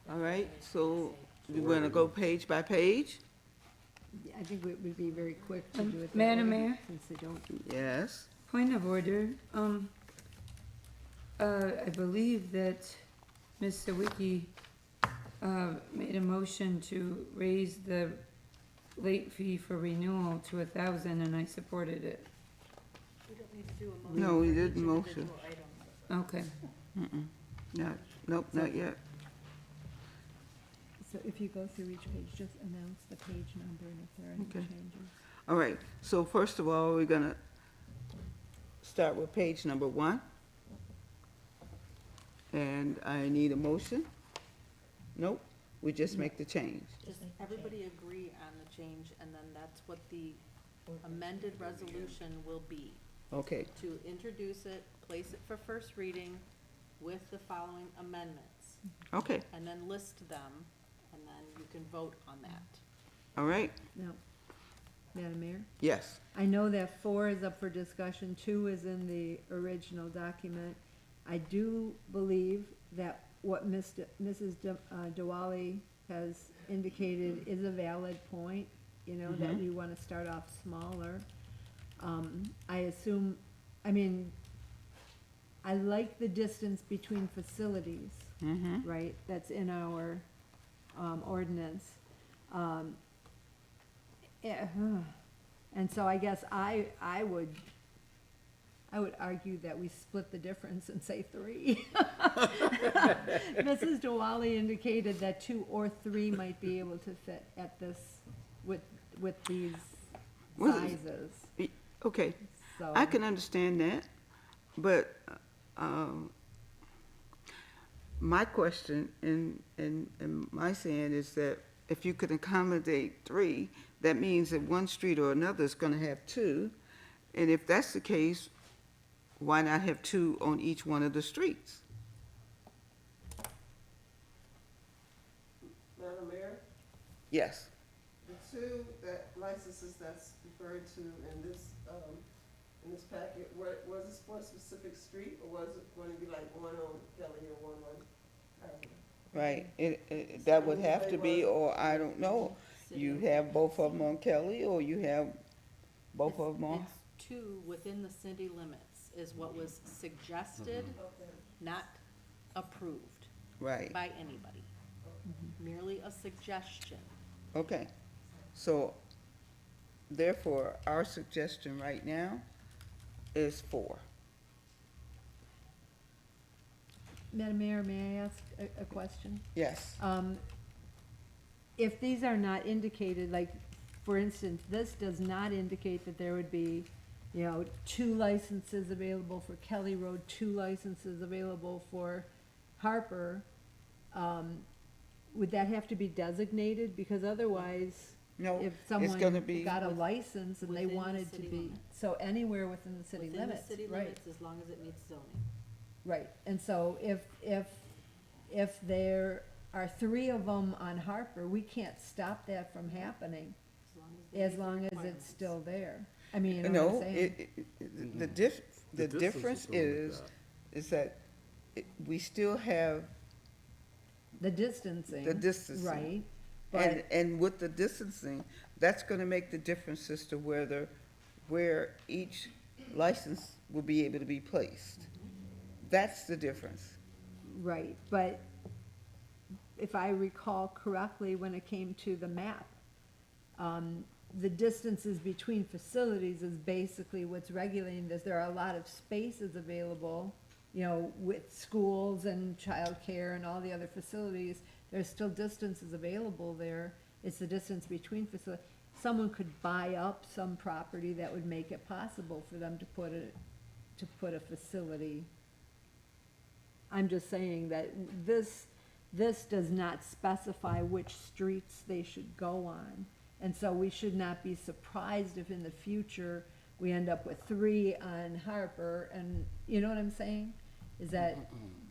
All right. So, you want to go page by page? I think it would be very quick to do it. that Madam way, Mayor? Since they don't. Yes. Point of order, I believe that Ms. Sawicki, made a motion to raise the late fee for renewal to 1,000, and I supported it. We don't need to do a motion. No, we for didn't each motion. individual item. Okay. Not, nope, not yet. So if you go through each page, just announce the page number and if there are any Okay. changes. All right. So first of all, we're gonna start with page number 1. And I need a motion. Nope, we just make the change. Just everybody agree on the change, and then that's what the amended resolution will be. Okay, To introduce it, place it for first reading with the following amendments, okay, and then list them, and then you can vote on that. all right. Now, Madam Mayor? Yes. I know that 4 is up for discussion, 2 is in the original document. I do believe that what Mrs. Diwali has indicated is a valid point, you know, that we want to start off smaller. I assume, I mean, I like the distance between facilities, right? That's in our ordinance. Yeah, and so I guess I would argue that we split the difference and say 3. Mrs. Diwali indicated that 2 or 3 might be able to fit at this, with these Well, sizes, Okay, so. I can understand that, but my question and my saying is that if you could accommodate 3, that means that one street or another is gonna have 2. And if that's the case, why not have 2 on each one of the streets? Madam Mayor, Yes. the 2 licenses that's referred to in this packet, was this for a specific street, or was it going to be like one on Kelly or one on Harper? Right, that would have to be, or I don't know, you have both of them on Kelly, or you have both of them on, It's 2 within the city limits is what was suggested, Okay. not approved right, by anybody. Merely a suggestion. okay. So, therefore, our suggestion right now is 4. Madam Mayor, may I ask a question? Yes, If these are not indicated, like, for instance, this does not indicate that there would be, you know, 2 licenses available for Kelly Road, 2 licenses available for Harper, would that have to be designated? Because otherwise, no, if it's gonna someone be, got a license and they within the wanted to city be, limits. so anywhere within the city Within the limits, city right? limits, as long as it meets zoning. Right, and so if there are 3 of them on Harper, we can't stop that from happening as long as it's still there. I mean, you know what I'm no, saying? the The distance difference is going with is that we still have The distancing. the distancing. Right, And, but, and with the distancing, that's gonna make the difference as to where each license will be able to be placed. That's the difference. right, but if I recall correctly, when it came to the map, the distances between facilities is basically what's regulating this. There are a lot of spaces available, you know, with schools and childcare and all the other facilities. There's still distances available there. It's the distance between facilities. Someone could buy up some property that would make it possible for them to put a facility. I'm just saying that this does not specify which streets they should go on. And so we should not be surprised if in the future we end up with 3 on Harper, and, you know what I'm saying? Is that,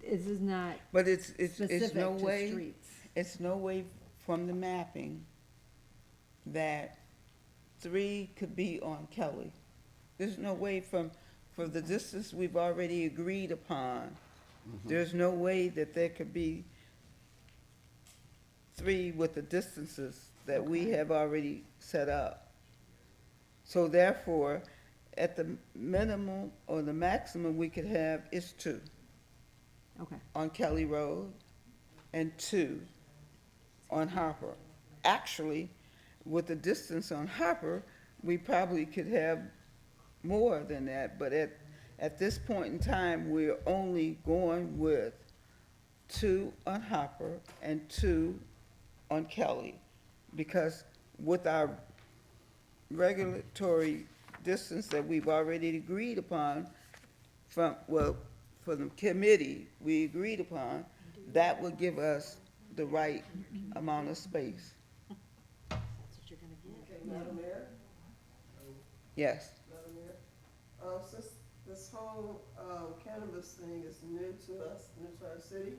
this is not But it's specific no to way, streets. it's no way from the mapping that 3 could be on Kelly. There's no way from the distance we've already agreed upon. There's no way that there could be 3 with the distances that we have already set up. So therefore, at the minimum or the maximum we could have is 2 Okay, on Kelly Road and 2 on Harper. Actually, with the distance on Harper, we probably could have more than that, but at this point in time, we're only going with 2 on Harper and 2 on Kelly. Because with our regulatory distance that we've already agreed upon from the committee, we agreed upon, that would give us the right amount of space. That's what you're gonna get. Okay, Madam Mayor? Yes. Madam Mayor, since this whole cannabis thing is new to us, new to our city,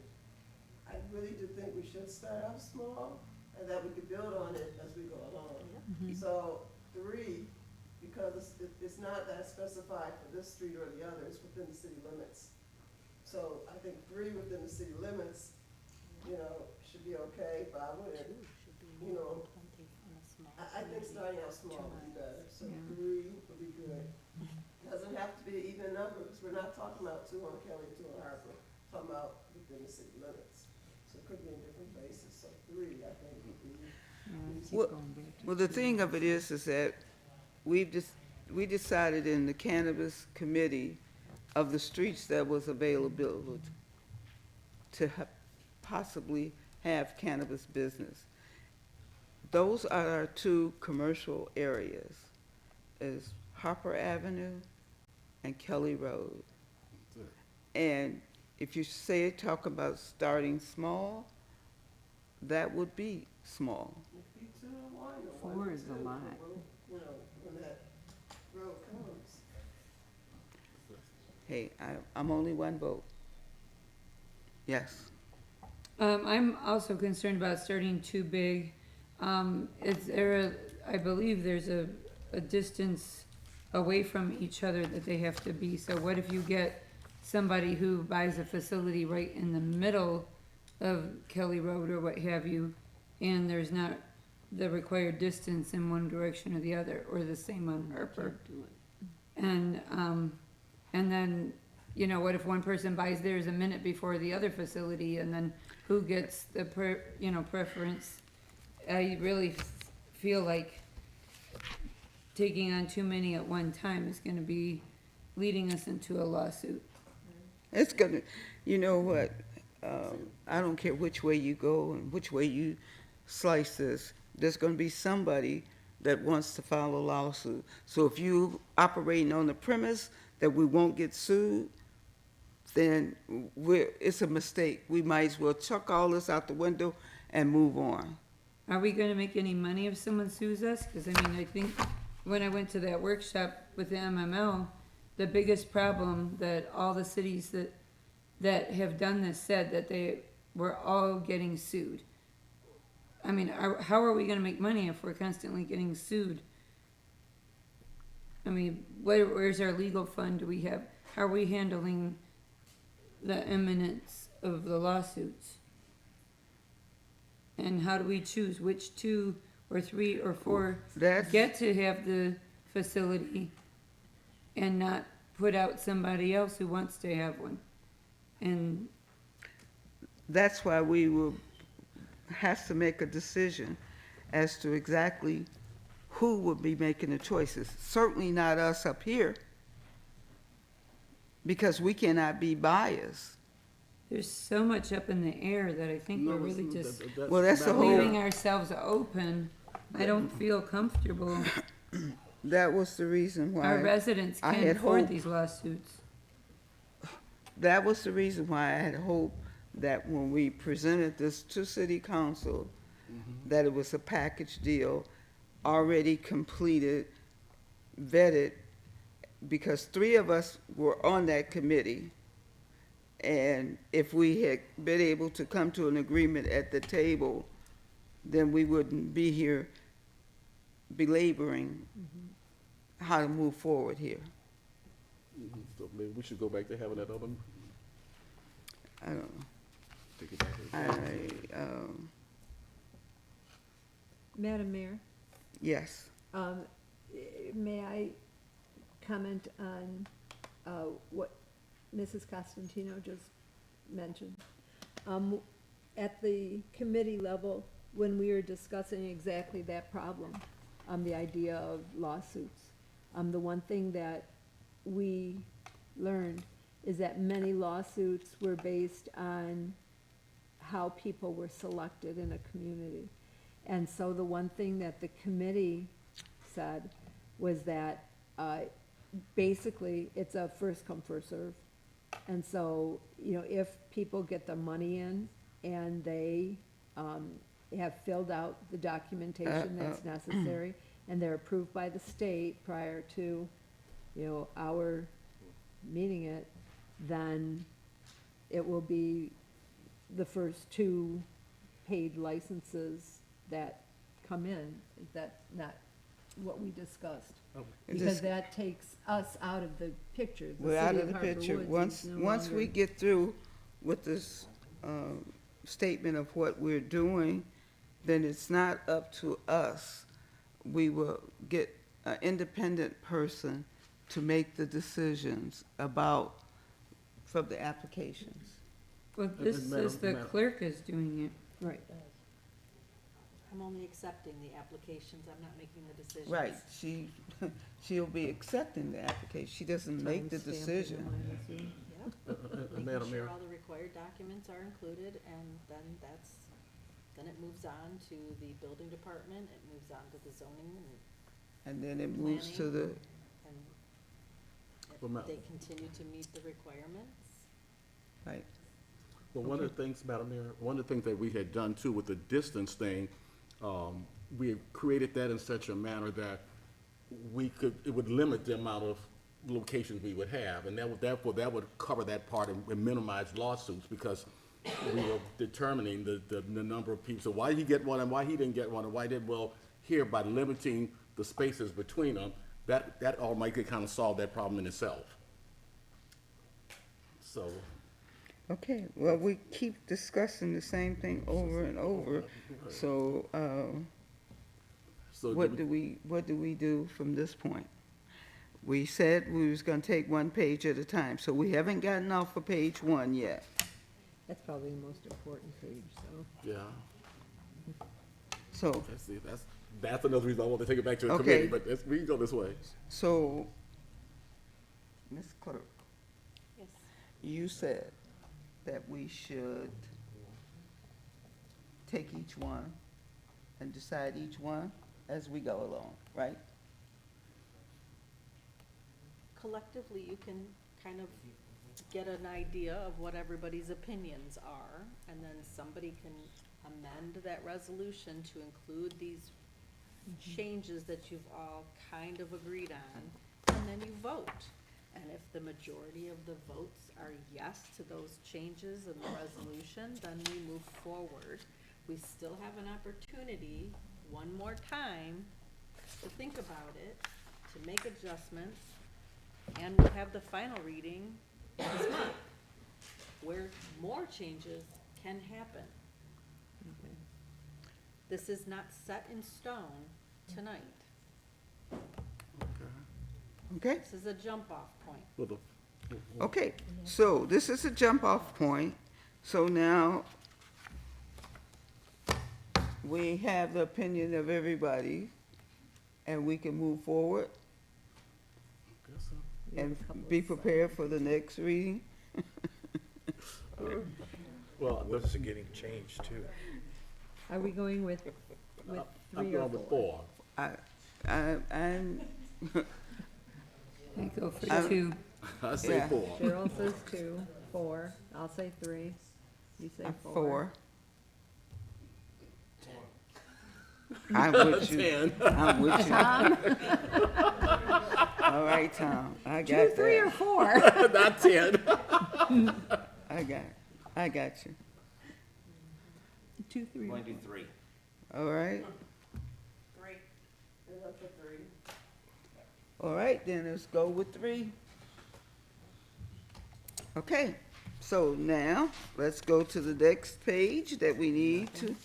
I really do think we should start off small, and that we could build on it as we go along. So, three, because it's not that specified for this street or the other, it's within the city limits. So I think three within the city limits, you know, should be okay, but I wouldn't, you know, I think starting out small would be better, so three would be good. Doesn't have to be an even number, because we're not talking about two on Kelly and two on Harper, talking about within the city limits. So it could be in different places, so three, I think, would be. Well, the thing of it is that we decided in the cannabis committee of the streets that was available to possibly have cannabis business. Those are our two commercial areas, is Harper Avenue and Kelly Road. And if you talk about starting small, that would be small. If you two or one, or one Four or is a two, lot. You know, when that road comes. Hey, I'm only one vote. Yes. I'm also concerned about starting too big. Is there, I believe there's a distance away from each other that they have to be. So what if you get somebody who buys a facility right in the middle of Kelly Road or what have you, and there's not the required distance in one direction or the other, or the same on Harper? And then, you know, what if one person buys theirs a minute before the other facility, and then who gets the preference? I really feel like taking on too many at one time is gonna be leading us into a lawsuit. It's gonna, you know what, I don't care which way you go and which way you slice this, there's gonna be somebody that wants to file a lawsuit. So if you operating on the premise that we won't get sued, then it's a mistake. We might as well chuck all this out the window and move on. Are we gonna make any money if someone sues us? Cause I mean, I think when I went to that workshop with the MML, the biggest problem that all the cities that have done this said that they were all getting sued. I mean, how are we gonna make money if we're constantly getting sued? I mean, where's our legal fund? Do we have, how are we handling the imminence of the lawsuits? And how do we choose which 2 or 3 or 4 get to have the facility and not put out somebody else who wants to have one? And That's why we will have to make a decision as to exactly who will be making the choices. Certainly not us up here, because we cannot be biased. there's so much up in the air that I think we're really just Well, that's the leaving whole, ourselves open. I don't feel comfortable. that was the reason why. Our residents I can't had afford hope. these lawsuits. That was the reason why I had hope that when we presented this to city council, that it was a package deal, already completed, vetted, because 3 of us were on that committee. And if we had been able to come to an agreement at the table, then we wouldn't be here belaboring how to move forward here. So maybe we should go back to having that other, I don't know. take it back. Madam Mayor, Yes. may I comment on what Mrs. Costantino just mentioned? At the committee level, when we were discussing exactly that problem, the idea of lawsuits, the one thing that we learned is that many lawsuits were based on how people were selected in a community. And so the one thing that the committee said was that basically it's a first come, first serve. And so, you know, if people get the money in and they have filled out the documentation that's necessary and they're approved by the state prior to, you know, our meeting it, then it will be the first 2 paid licenses that come in. Is that not what we discussed. Okay. And Because this- that takes us out of the picture. The We're out city of the Harper picture. Woods is no Once we longer- get through with this, statement of what we're doing, then it's not up to us. We will get an independent person to make the decisions about, from the applications. Well, this is the clerk is doing it. Right. I'm only accepting the applications, I'm not making the decisions. Right, she'll be accepting the application. She doesn't make the decision. Yep. Making Madam sure Mayor. all the required documents are included, and then it moves on to the building department, it moves on to the zoning, And then it moves to the, and Well, ma- if they continue to meet the requirements. right, Well, one of the things, Madam Mayor, one of the things that we had done too with the distance thing, we had created that in such a manner that it would limit the amount of locations we would have, and therefore, that would cover that part and minimize lawsuits, because we were determining the number of people, so why he get one and why he didn't get one, and why did, well, here, by limiting the spaces between them, that automatically kind of solved that problem in itself. So, okay, well, we keep discussing the same thing over and over, so, so what do we do from this point? We said we was gonna take one page at a time, so we haven't gotten off of page 1 yet. That's probably the most important page, so. yeah, So, that's another reason I want to take it back to the Okay. committee, but we can go this way. so, Ms. Clerk, Yes. you said that we should take each one and decide each one as we go along, right? Collectively, you can kind of get an idea of what everybody's opinions are, and then somebody can amend that resolution to include these changes that you've all kind of agreed on, and then you vote. And if the majority of the votes are yes to those changes in the resolution, then we move forward. We still have an opportunity, one more time, to think about it, to make adjustments, and we'll have the final reading this month, where more changes can happen. This is not set in stone tonight. Okay? This is a jump-off point. Well, Okay, so this is a jump-off point. So now we have the opinion of everybody, and we can move forward guess so. and be prepared for the next reading. Well, What is it getting changed to? Are we going with I'm 3 or going with 4? 4. I'm, I go for I'm- 2. I say Yeah. 4. Cheryl says 2, 4, I'll say 3, you say 4. 4. I'm with you. 10. I'm with you. All right, Tom, I got 2, 3, or that. 4? Not 10. I got you. 2, 3, We're or going to do 3. All right, 3. And up to 3. all right, then let's go with 3. Okay, so now, let's go to the next page that we need to,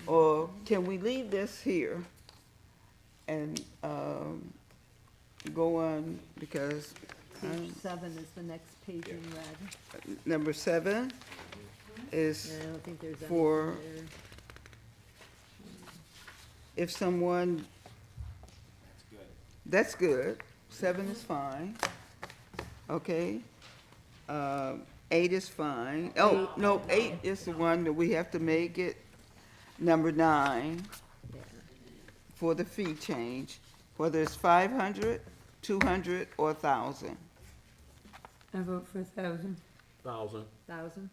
or can we leave this here and, go on, because, Page 7 is the next page in red. number 7 is And I don't think there's anything for- there. if someone, That's good. that's good, 7 is fine, okay? 8 is fine, oh, no, 8 is the one that we have to make it number 9 Yeah. for the fee change, whether it's 500, 200, or 1,000. I vote for 1,000. 1,000. 1,000?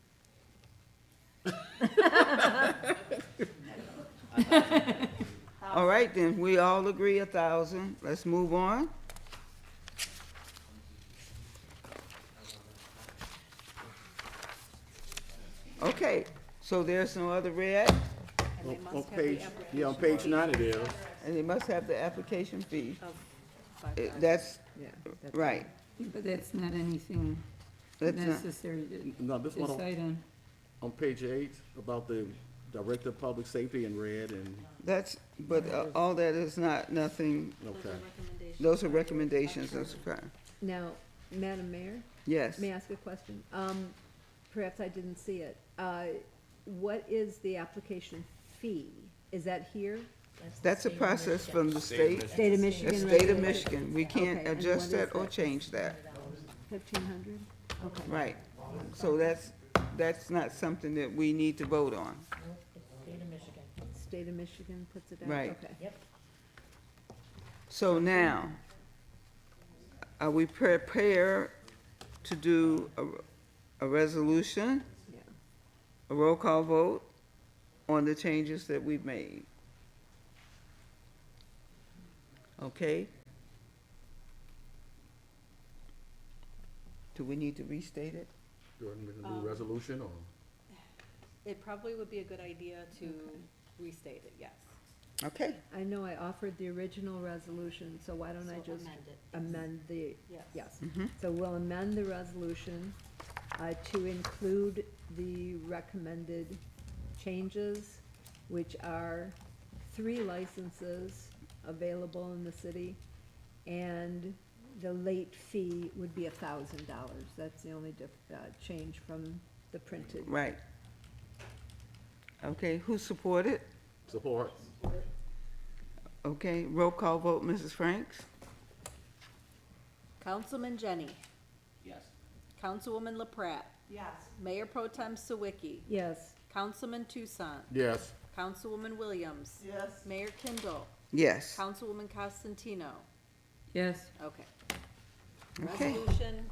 All right, then, we all agree 1,000, let's move on. Okay, so there's no other red? And they On must have the page, application. yeah, on page 9 it is. And they must have the application fee. Of $5. That's, Yeah. that's- right. But that's not anything That's not, necessary to No, this one decide on. on page 8 about the Director of Public Safety in red and, that's, but all that is not, nothing, Those okay. are recommendations. those are recommendations, those are fine. Now, Madam Mayor, Yes. may I ask a question? Perhaps I didn't see it. What is the application fee? Is that here? That's a the state of process Michigan. from the state, State of the Michigan? state of regulated? Michigan. We can't Okay, and adjust what is that or that? change that. 1,500? Okay. Right. So that's not something that we need to vote on. Nope, it's the state of Michigan. State of Michigan puts it down? Right. Okay. Yep. So now, are we prepared to do a resolution, Yeah. a roll call vote on the changes that we've made? Okay? Do we need to restate it? Do a new resolution or? It probably would be a good idea to restate it, yes. Okay, I know I offered the original resolution, so why don't I So just amend it. amend the, Yes. yes. Mhm. So we'll amend the resolution to include the recommended changes, which are 3 licenses available in the city, and the late fee would be $1,000. That's the only change from the printed. right. Okay, who supported? Support. Okay, roll call vote, Mrs. Franks? Councilman Jenny, Yes. Councilwoman LaPrat, Yes. Mayor Pro Tem Sawicki, Yes, Councilman Tucson, Yes. Councilwoman Williams, Yes, Mayor Kindle, Yes. Councilwoman Costantino. Yes. Okay. Okay, Resolution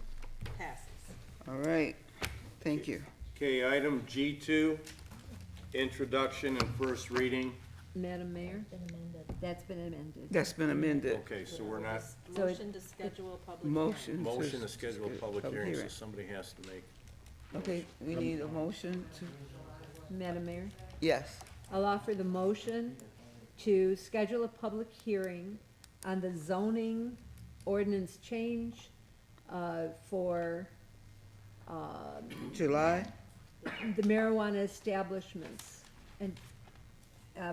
passes. all right, thank you. Okay, item G2, introduction and first reading. Madam Mayor, Been amended. that's been amended. That's been amended. Okay, so we're not, So it- Motion to schedule a public hearing. Motion. motion to schedule a public hearing, so hearing. somebody has to make. Okay, we need a motion to, Madam Mayor? yes, I'll offer the motion to schedule a public hearing on the zoning ordinance change for July, the marijuana establishments and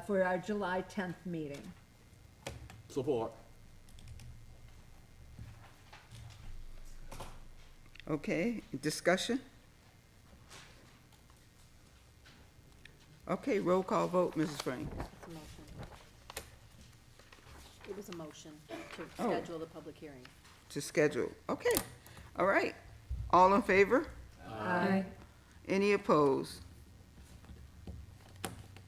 for our July 10th meeting. Support. okay, discussion? Okay, roll call vote, Mrs. Frank. It's a motion. It was a motion to Oh. schedule the public hearing. To schedule, okay, all right. All in favor? Aye. Any opposed?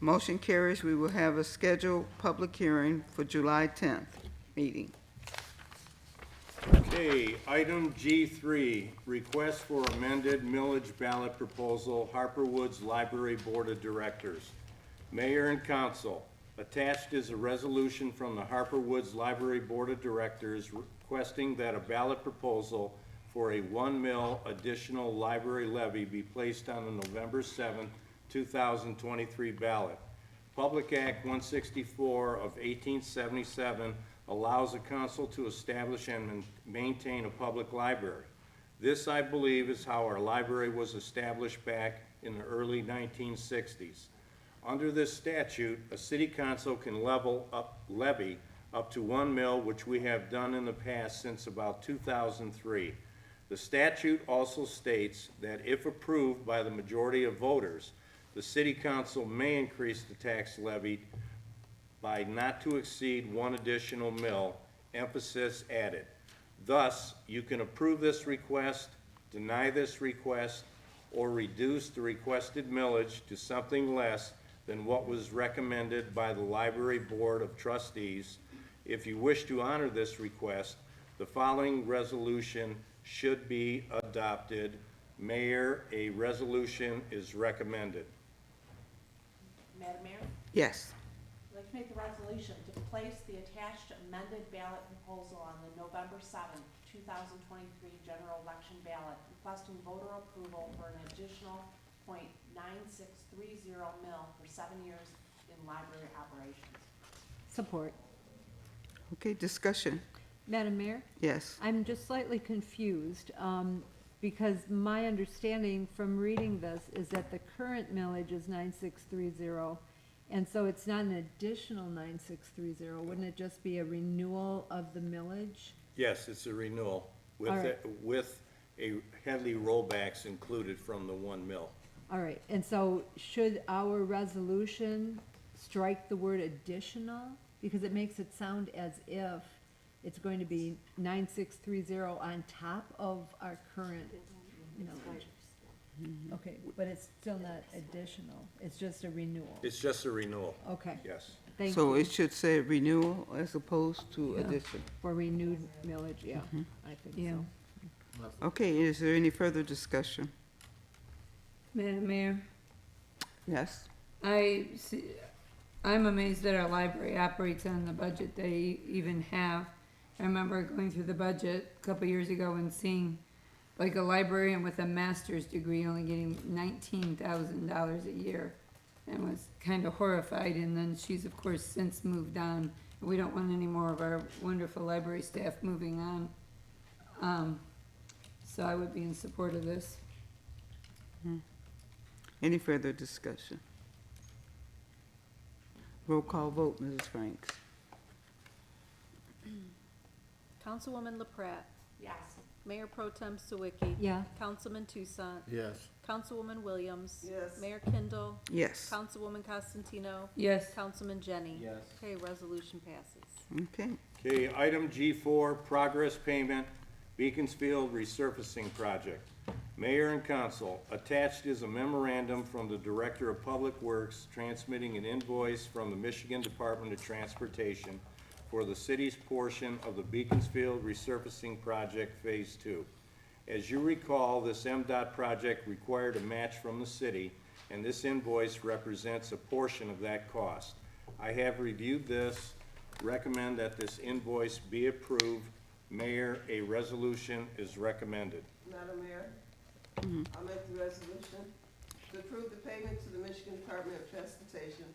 Motion carries. We will have a scheduled public hearing for July 10th meeting. Okay, item G3, request for amended millage ballot proposal, Harper Woods Library Board of Directors. Mayor and council, attached is a resolution from the Harper Woods Library Board of Directors requesting that a ballot proposal for a 1 mil additional library levy be placed on the November 7, 2023 ballot. Public Act 164 of 1877 allows the council to establish and maintain a public library. This, I believe, is how our library was established back in the early 1960s. Under this statute, a city council can levy up to 1 mil, which we have done in the past since about 2003. The statute also states that if approved by the majority of voters, the city council may increase the tax levy by not to exceed 1 additional mil, emphasis added. Thus, you can approve this request, deny this request, or reduce the requested millage to something less than what was recommended by the Library Board of Trustees. If you wish to honor this request, the following resolution should be adopted. Mayor, a resolution is recommended. Madam Mayor? Yes, I'd like to make the resolution to place the attached amended ballot proposal on the November 7th, 2023 general election ballot, requesting voter approval for an additional .9630 mil for 7 years in library operations. Support. Okay, discussion, Madam Mayor? yes. I'm just slightly confused, because my understanding from reading this is that the current millage is 9630, and so it's not an additional 9630. Wouldn't it just be a renewal of the millage? Yes, it's a renewal All right. with a Headley rollbacks included from the 1 mil. All right, and so should our resolution strike the word additional? Because it makes it sound as if it's going to be 9630 on top of our current millage. Okay, but it's still not additional, it's just a renewal. It's just a renewal, Okay, yes. thank So you it should say renewal as opposed to addition. for renewed millage, yeah, I think so. Okay, is there any further discussion? Madam Mayor, Yes? I'm amazed that our library operates on the budget they even have. I remember going through the budget a couple years ago and seeing like a librarian with a master's degree only getting $19,000 a year, and was kind of horrified. And then she's of course since moved on. We don't want any more of our wonderful library staff moving on. So I would be in support of this. Any further discussion? Roll call vote, Mrs. Franks. Councilwoman LaPrat, Yes. Mayor Pro Tem Sawicki. Yeah, Councilman Tucson, Yes. Councilwoman Williams. Yes. Mayor Kindle, Yes. Councilwoman Costantino, Yes. Councilman Jenny. Yes. Okay, resolution passes. Okay, Okay, item G4, progress payment, Beaconsfield resurfacing project. Mayor and council, attached is a memorandum from the Director of Public Works transmitting an invoice from the Michigan Department of Transportation for the city's portion of the Beaconsfield resurfacing project Phase 2. As you recall, this MDOT project required a match from the city, and this invoice represents a portion of that cost. I have reviewed this, recommend that this invoice be approved. Mayor, a resolution is recommended. Madam Mayor, I'll make the resolution to approve the payment to the Michigan Department of Transportation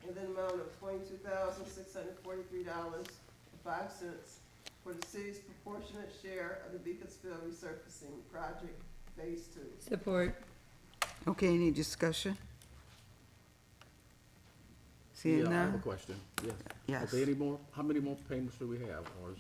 in the amount of $22,643.05 for the city's proportionate share of the Beaconsfield resurfacing project Phase 2. Support. okay, any discussion? Seeing Yeah, I have a none? question. Yes. Yes. Are there any more, how many more payments do we have, or is?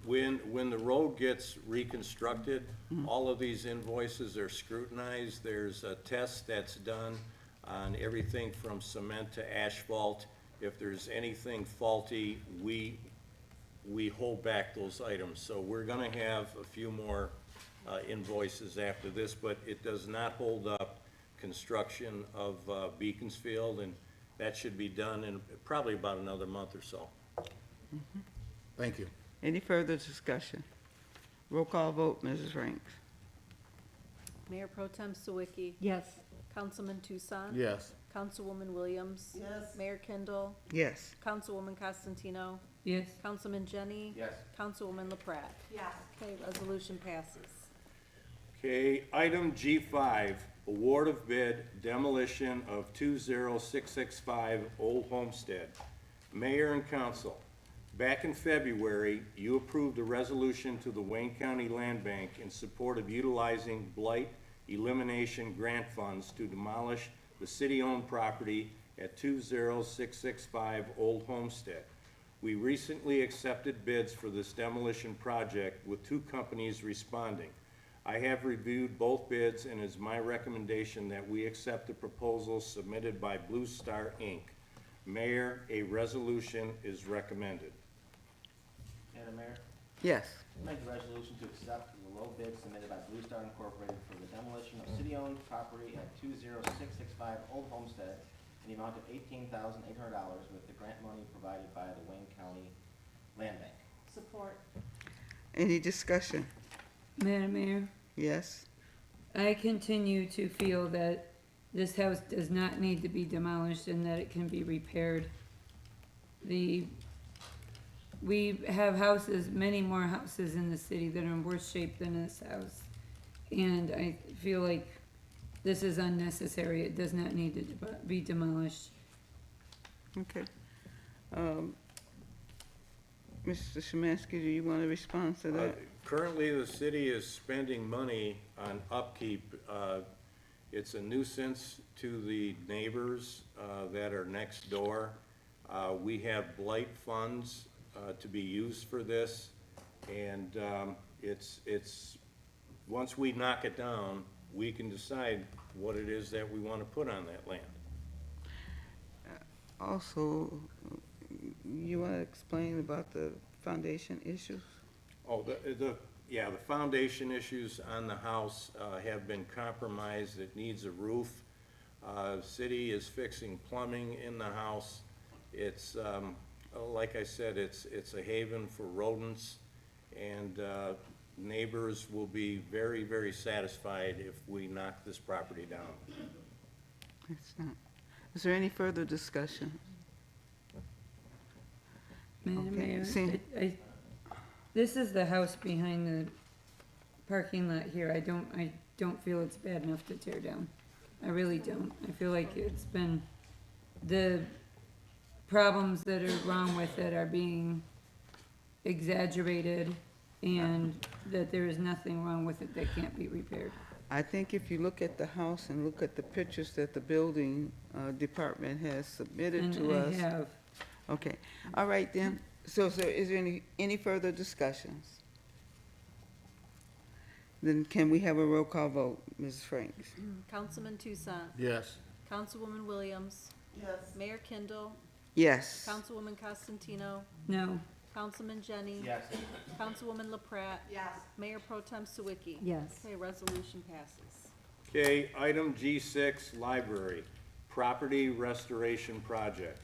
When the road gets reconstructed, all of these invoices are scrutinized. There's a test that's done on everything from cement to asphalt. If there's anything faulty, we hold back those items. So we're gonna have a few more invoices after this, but it does not hold up construction of Beaconsfield, and that should be done in probably about another month or so. Thank you. Any further discussion? Roll call vote, Mrs. Franks. Mayor Pro Tem Sawicki, yes, Councilman Tucson. Yes. Councilwoman Williams. Yes. Mayor Kindle, Yes. Councilwoman Costantino, Yes. Councilman Jenny. Yes. Councilwoman LaPrat. Yes. Okay, resolution passes. Okay, item G5, award of bid demolition of 20665 Old Homestead. Mayor and council, back in February, you approved a resolution to the Wayne County Land Bank in support of utilizing blight elimination grant funds to demolish the city-owned property at 20665 Old Homestead. We recently accepted bids for this demolition project with 2 companies responding. I have reviewed both bids, and it is my recommendation that we accept the proposal submitted by Blue Star Inc. Mayor, a resolution is recommended. Madam Mayor, Yes. make a resolution to accept the low bid submitted by Blue Star Incorporated for the demolition of city-owned property at 20665 Old Homestead in the amount of $18,800 with the grant money provided by the Wayne County Land Bank. Support. Any discussion? Madam Mayor, Yes. I continue to feel that this house does not need to be demolished and that it can be repaired. We have houses, many more houses in the city that are in worse shape than this house. And I feel like this is unnecessary. It does not need to be demolished. Okay. Mr. Szymanski, do you want to respond to that? Currently, the city is spending money on upkeep. It's a nuisance to the neighbors that are next door. We have blight funds to be used for this, and it's, once we knock it down, we can decide what it is that we want to put on that land. Also, you want to explain about the foundation issues? Oh, the foundation issues on the house have been compromised. It needs a roof. City is fixing plumbing in the house. It's, like I said, it's a haven for rodents, and neighbors will be very, very satisfied if we knock this property down. It's not. Is there any further discussion? Madam Okay, Mayor, see- this is the house behind the parking lot here. I don't feel it's bad enough to tear down. I really don't. I feel like it's been, the problems that are wrong with it are being exaggerated, and that there is nothing wrong with it that can't be repaired. I think if you look at the house and look at the pictures that the building department has submitted And to I us. have, Okay, all right then. So is there any further discussions? Then can we have a roll call vote, Mrs. Franks? Councilman Tucson, Yes. Councilwoman Williams, Yes. Mayor Kindle, Yes. Councilwoman Costantino, no, Councilman Jenny, Yes. Councilwoman LaPrat, Yes. Mayor Pro Tem Sawicki. Yes. Okay, resolution passes. Okay, item G6, library, property restoration project.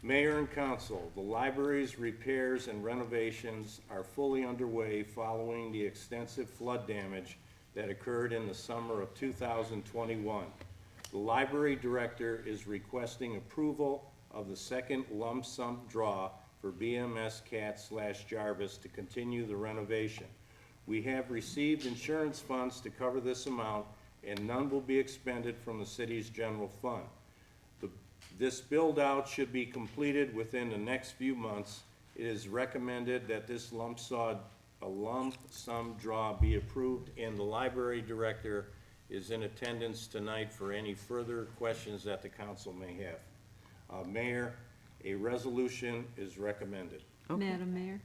Mayor and council, the library's repairs and renovations are fully underway following the extensive flood damage that occurred in the summer of 2021. The library director is requesting approval of the second lump sum draw for BMS Cat/Jarvis to continue the renovation. We have received insurance funds to cover this amount, and none will be expended from the city's general fund. This build-out should be completed within the next few months. It is recommended that this lump sum draw be approved, and the library director is in attendance tonight for any further questions that the council may have. Mayor, a resolution is recommended. Okay. Madam Mayor?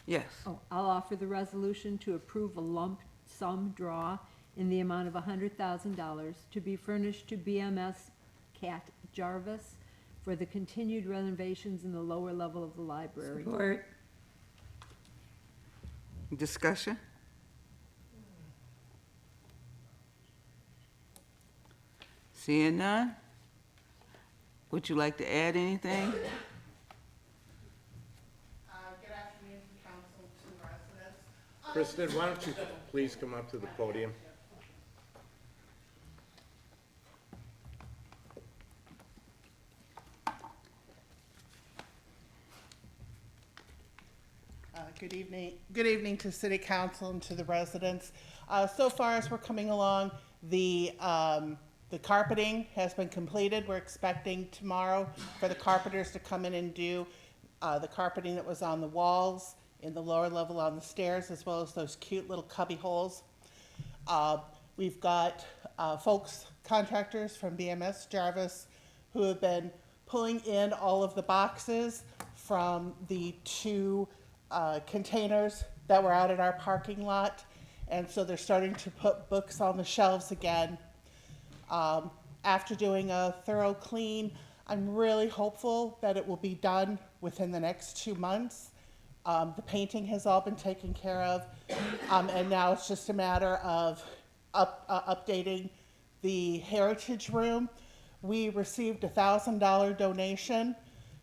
Yes. Oh, I'll offer the resolution to approve a lump sum draw in the amount of $100,000 to be furnished to BMS Cat Jarvis for the continued renovations in the lower level of the library. support, Discussion? Seeing none? Would you like to add anything? Good afternoon, council, to residents. Kristen, why don't you please come up to the podium? Good evening to City Council and to the residents. So far as we're coming along, the carpeting has been completed. We're expecting tomorrow for the carpenters to come in and do the carpeting that was on the walls in the lower level on the stairs, as well as those cute little cubby holes. We've got contractors from BMS Jarvis, who have been pulling in all of the boxes from the two containers that were out at our parking lot. And so they're starting to put books on the shelves again. After doing a thorough clean, I'm really hopeful that it will be done within the next 2 months. The painting has all been taken care of, and now it's just a matter of updating the Heritage Room. We received a $1,000 donation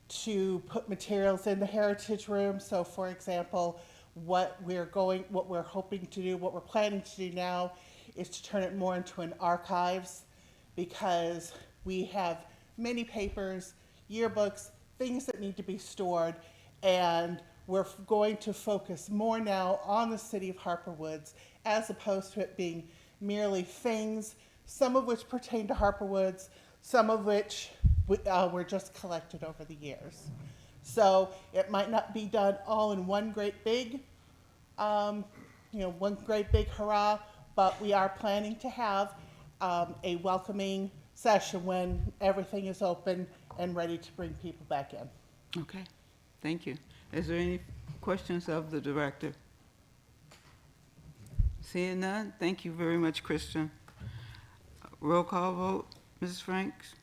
to put materials in the Heritage Room. So, for example, what we're hoping to do, what we're planning to do now, is to turn it more into an archives, because we have many papers, yearbooks, things that need to be stored, and we're going to focus more now on the city of Harper Woods, as opposed to it being merely things, some of which pertain to Harper Woods, some of which were just collected over the years. So it might not be done all in one great big, one great big hurrah, but we are planning to have a welcoming session when everything is open and ready to bring people back in. Okay, thank you. Is there any questions of the director? Seeing none, thank you very much, Christian. Roll call vote, Mrs. Franks?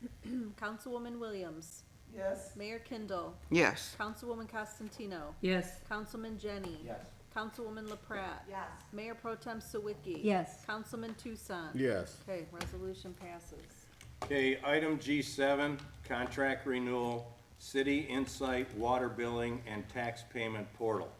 Councilwoman Williams. Yes. Mayor Kindle. Yes. Councilwoman Costantino. Yes. Councilman Jenny. Yes. Councilwoman LaPrat. Yes. Mayor Pro Tem Sawicki. Yes. Councilman Tucson. Yes. Okay, resolution passes. Okay, item G7, contract renewal, City Insight Water Billing and Tax Payment Portal.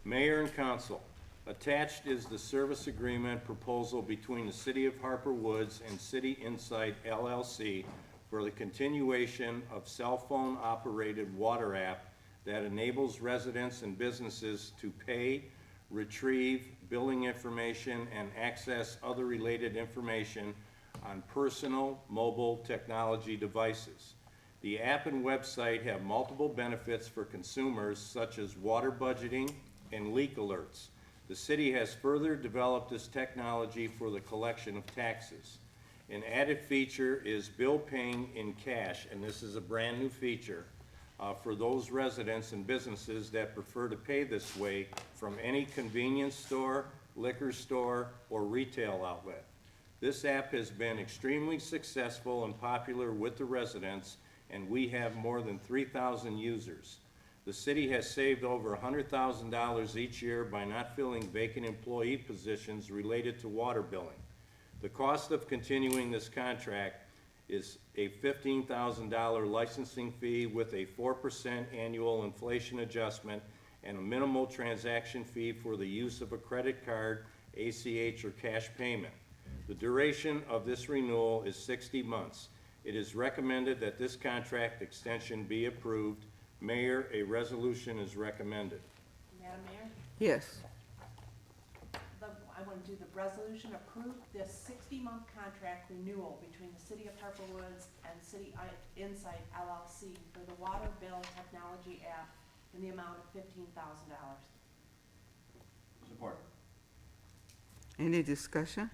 Mayor and Council, attached is the service agreement proposal between the City of Harper Woods and City Insight LLC for the continuation of cell phone operated water app that enables residents and businesses to pay, retrieve billing information, and access other related information on personal mobile technology devices. The app and website have multiple benefits for consumers, such as water budgeting and leak alerts. The city has further developed this technology for the collection of taxes. An added feature is bill paying in cash, and this is a brand new feature for those residents and businesses that prefer to pay this way from any convenience store, liquor store, or retail outlet. This app has been extremely successful and popular with the residents, and we have more than 3,000 users. The city has saved over $100,000 each year by not filling vacant employee positions related to water billing. The cost of continuing this contract is a $15,000 licensing fee with a 4% annual inflation adjustment and a minimal transaction fee for the use of a credit card, ACH, or cash payment. The duration of this renewal is 60 months. It is recommended that this contract extension be approved. Mayor, a resolution is recommended. Madam Mayor, Yes. I want to do the resolution approve this 60-month contract renewal between the City of Harper Woods and City Insight LLC for the water bill technology app in the amount of $15,000. Support. Any discussion?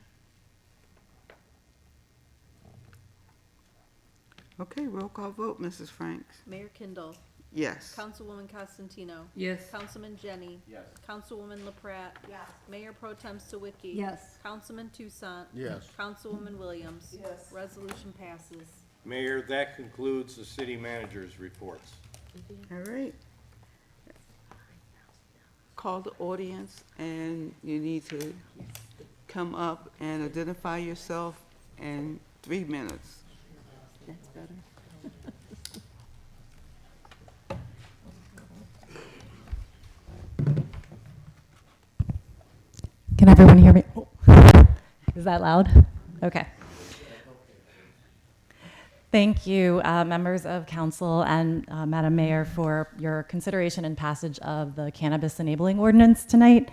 Okay, roll call vote, Mrs. Franks? Mayor Kindle. Yes. Councilwoman Costantino. Yes. Councilman Jenny. Yes. Councilwoman LaPrat. Yes. Mayor Pro Tem Sawicki. Yes. Councilman Tucson. Yes. Councilwoman Williams. Yes. Resolution passes. Mayor, that concludes the city manager's reports. All right. Call the audience, and you need to come up and identify yourself in 3 minutes. That's better. Can everyone hear me? Oh. Is that loud? Okay. Thank you, members of council and Madam Mayor, for your consideration and passage of the cannabis enabling ordinance tonight.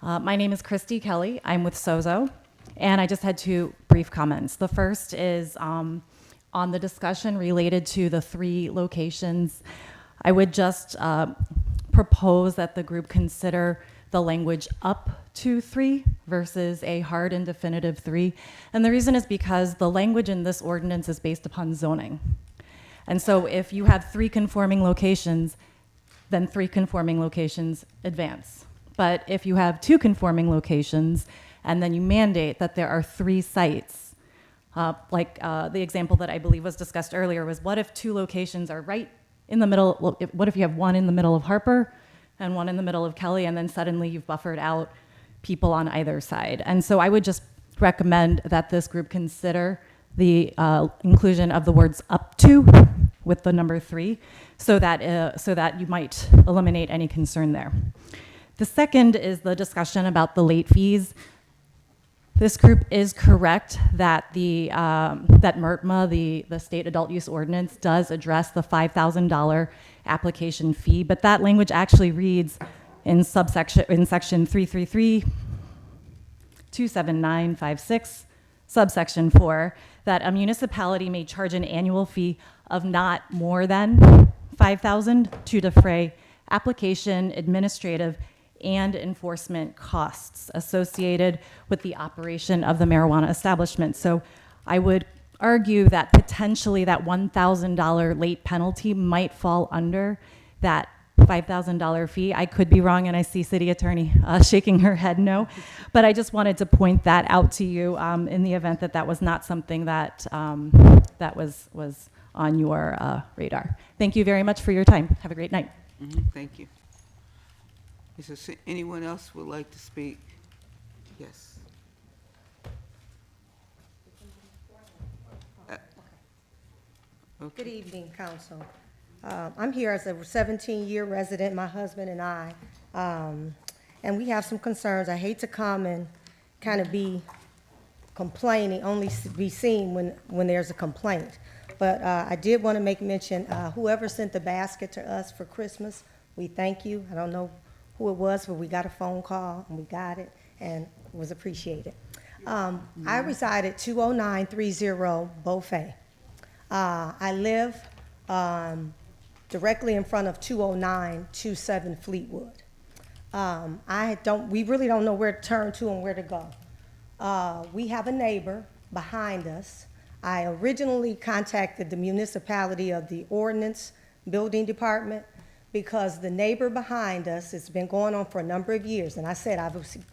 My name is Christy Kelly. I'm with Sozo, and I just had 2 brief comments. The first is on the discussion related to the 3 locations. I would just propose that the group consider the language up to 3 versus a hard and definitive 3. And the reason is because the language in this ordinance is based upon zoning. And so if you have 3 conforming locations, then 3 conforming locations advance. But if you have 2 conforming locations and then you mandate that there are 3 sites, the example that I believe was discussed earlier was, what if 2 locations are right in the middle? What if you have one in the middle of Harper and one in the middle of Kelly, and then suddenly you've buffered out people on either side? And so I would just recommend that this group consider the inclusion of the words up to with the number 3, so that you might eliminate any concern there. The second is the discussion about the late fees. This group is correct that that MRTMA, the State Adult Use Ordinance, does address the $5,000 application fee, but that language actually reads in section 333-27956, subsection 4, that a municipality may charge an annual fee of not more than $5,000 to defray application, administrative, and enforcement costs associated with the operation of the marijuana establishment. So I would argue that potentially that $1,000 late penalty might fall under that $5,000 fee. I could be wrong, and I see City Attorney shaking her head no. But I just wanted to point that out to you in the event that that was not something that that was on your radar. Thank you very much for your time. Have a great night. Thank you. Is there anyone else would like to speak? Yes. Good evening, Council. I'm here as a 17-year resident, my husband and I, and we have some concerns. I hate to come and kind of be complaining, only be seen when there's a complaint. But I did want to make mention, whoever sent the basket to us for Christmas, we thank you. I don't know who it was, but we got a phone call, and we got it, and it was appreciated. I reside at 20930 Beaufait. I live directly in front of 20927 Fleetwood. We really don't know where to turn to and where to go. We have a neighbor behind us. I originally contacted the municipality of the ordinance building department because the neighbor behind us, it's been going on for a number of years, and I said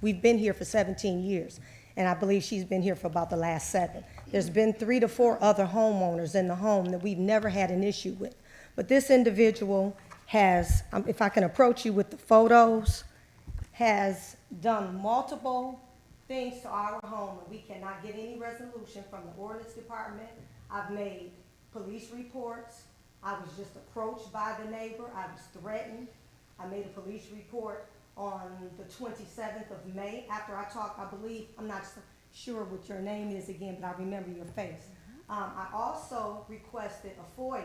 we've been here for 17 years, and I believe she's been here for about the last 7. There's been 3 to 4 other homeowners in the home that we've never had an issue with. But this individual has, if I can approach you with the photos, has done multiple things to our home, and we cannot get any resolution from the ordinance department. I've made police reports. I was just approached by the neighbor. I was threatened. I made a police report on the 27th of May after I talked, I believe, I'm not sure what your name is again, but I remember your face. I also requested a FOIA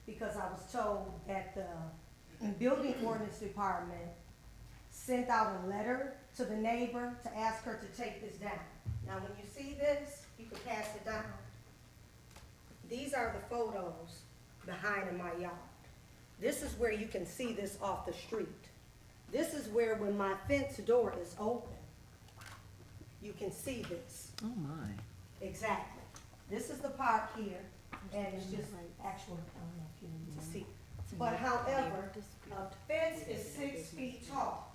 because I was told that the building ordinance department sent out a letter to the neighbor to ask her to take this down. Now, when you see this, you can pass it down. These are the photos behind in my yard. This is where you can see this off the street. This is where when my fence door is open, you can see this. Oh, my. Exactly. This is the part here, and it's just actual, I don't know if you need to see. But however, a fence is 6 feet tall.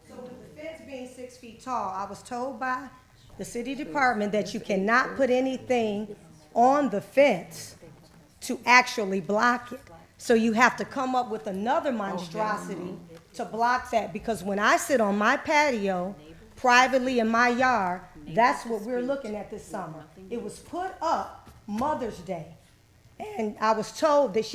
So with the fence being 6 feet tall, I was told by the city department that you cannot put anything on the fence to actually block it. So you have to come up with another monstrosity to block that, because when I sit on my patio privately in my yard, that's what we're looking at this summer. It was put up Mother's Day, and I was told that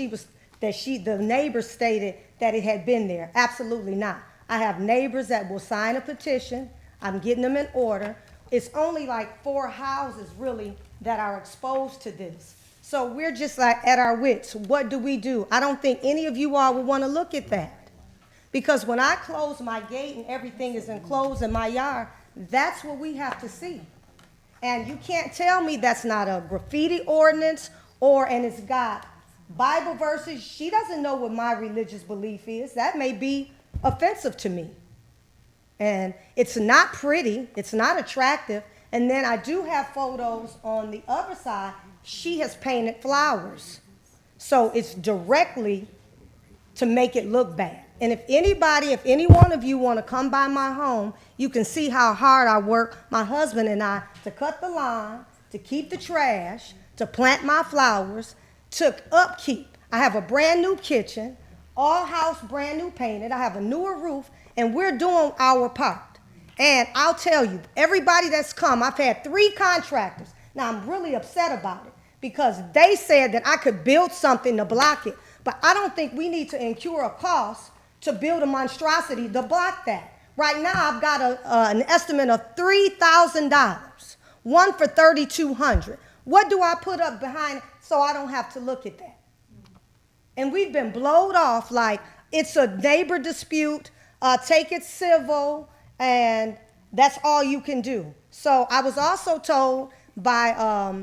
the neighbor stated that it had been there. Absolutely not. I have neighbors that will sign a petition. I'm getting them in order. It's only like 4 houses really that are exposed to this. So we're just like at our wits. What do we do? I don't think any of you all would want to look at that. Because when I close my gate and everything is enclosed in my yard, that's what we have to see. And you can't tell me that's not a graffiti ordinance and it's got Bible verses. She doesn't know what my religious belief is. That may be offensive to me. And it's not pretty. It's not attractive. And then I do have photos on the other side. She has painted flowers. So it's directly to make it look bad. And if any one of you want to come by my home, you can see how hard I work, my husband and I, to cut the lawn, to keep the trash, to plant my flowers, took upkeep. I have a brand new kitchen, all house brand new painted. I have a newer roof, and we're doing our part. And I'll tell you, everybody that's come, I've had 3 contractors. Now, I'm really upset about it because they said that I could build something to block it. But I don't think we need to incur a cost to build a monstrosity to block that. Right now, I've got an estimate of $3,000, one for $3,200. What do I put up behind so I don't have to look at that? And we've been blowed off like it's a neighbor dispute, take it civil, and that's all you can do. So I was also told by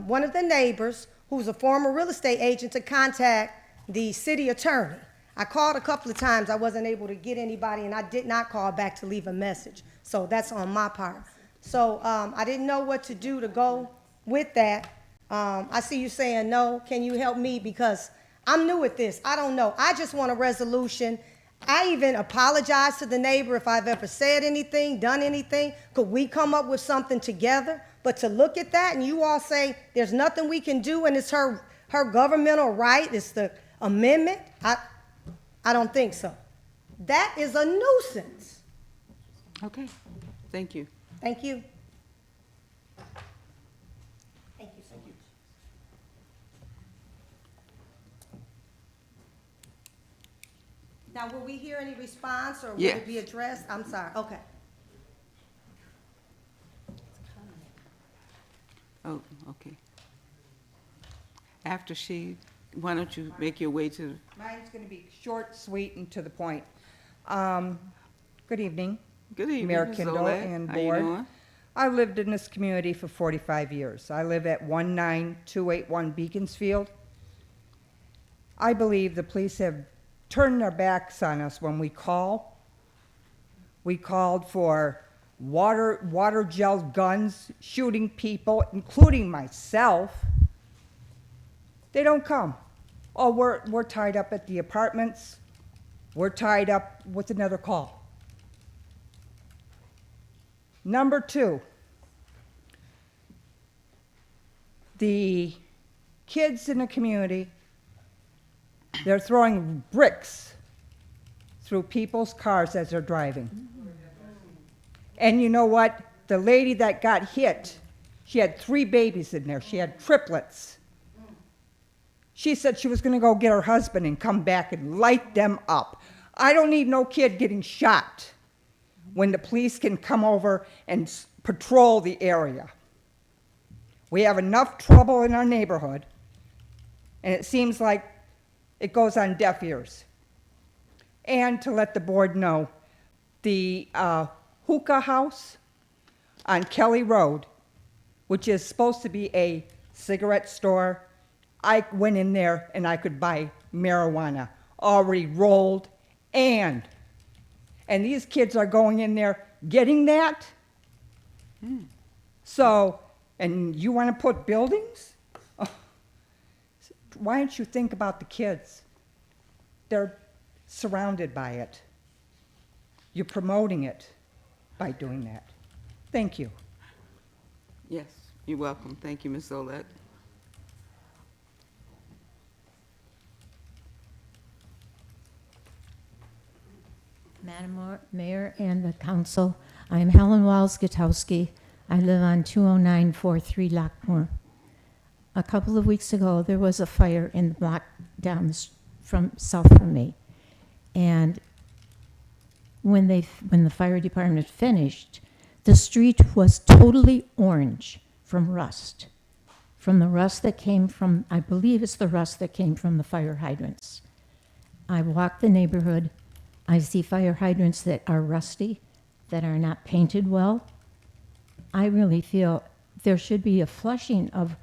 one of the neighbors, who's a former real estate agent, to contact the city attorney. I called a couple of times, I wasn't able to get anybody, and I did not call back to leave a message. So that's on my part. So I didn't know what to do to go with that. I see you saying no. Can you help me? Because I'm new at this. I don't know. I just want a resolution. I even apologize to the neighbor if I've ever said anything, done anything. Could we come up with something together? But to look at that and you all say there's nothing we can do and it's her governmental right, it's the amendment, I don't think so. That is a nuisance. Okay, thank you. Thank you. Thank you so much. Now, will we hear any response or will Yes. it be addressed? I'm sorry, okay. Oh, okay. After she, why don't you make your way to, Mine's going to be short, sweet, and to the point. Good evening. good evening, Mayor Ms. Kindle Olet. and How you board. doing? I lived in this community for 45 years. I live at 19281 Beaconsfield. I believe the police have turned their backs on us when we call. We called for water gel guns, shooting people, including myself. They don't come. Oh, we're tied up at the apartments. We're tied up with another call. Number two, the kids in the community, they're throwing bricks through people's cars as they're driving. And you know what? The lady that got hit, she had 3 babies in there. She had triplets. She said she was going to go get her husband and come back and light them up. I don't need no kid getting shot when the police can come over and patrol the area. We have enough trouble in our neighborhood, and it seems like it goes on deaf ears. And to let the board know, the hookah house on Kelly Road, which is supposed to be a cigarette store, I went in there and I could buy marijuana, already rolled, and these kids are going in there getting that. So, and you want to put buildings? Oh, why don't you think about the kids? They're surrounded by it. You're promoting it by doing that. Thank you. Yes, you're welcome. Thank you, Ms. Olet. Madam Mayor and the council, I am Helen Walls-Gutowski. I live on 20943 Lockmore. A couple of weeks ago, there was a fire in the block down from south from me. And when the fire department finished, the street was totally orange from rust. From the rust that came from, I believe it's the rust that came from the fire hydrants. I walk the neighborhood. I see fire hydrants that are rusty, that are not painted well. I really feel there should be a flushing of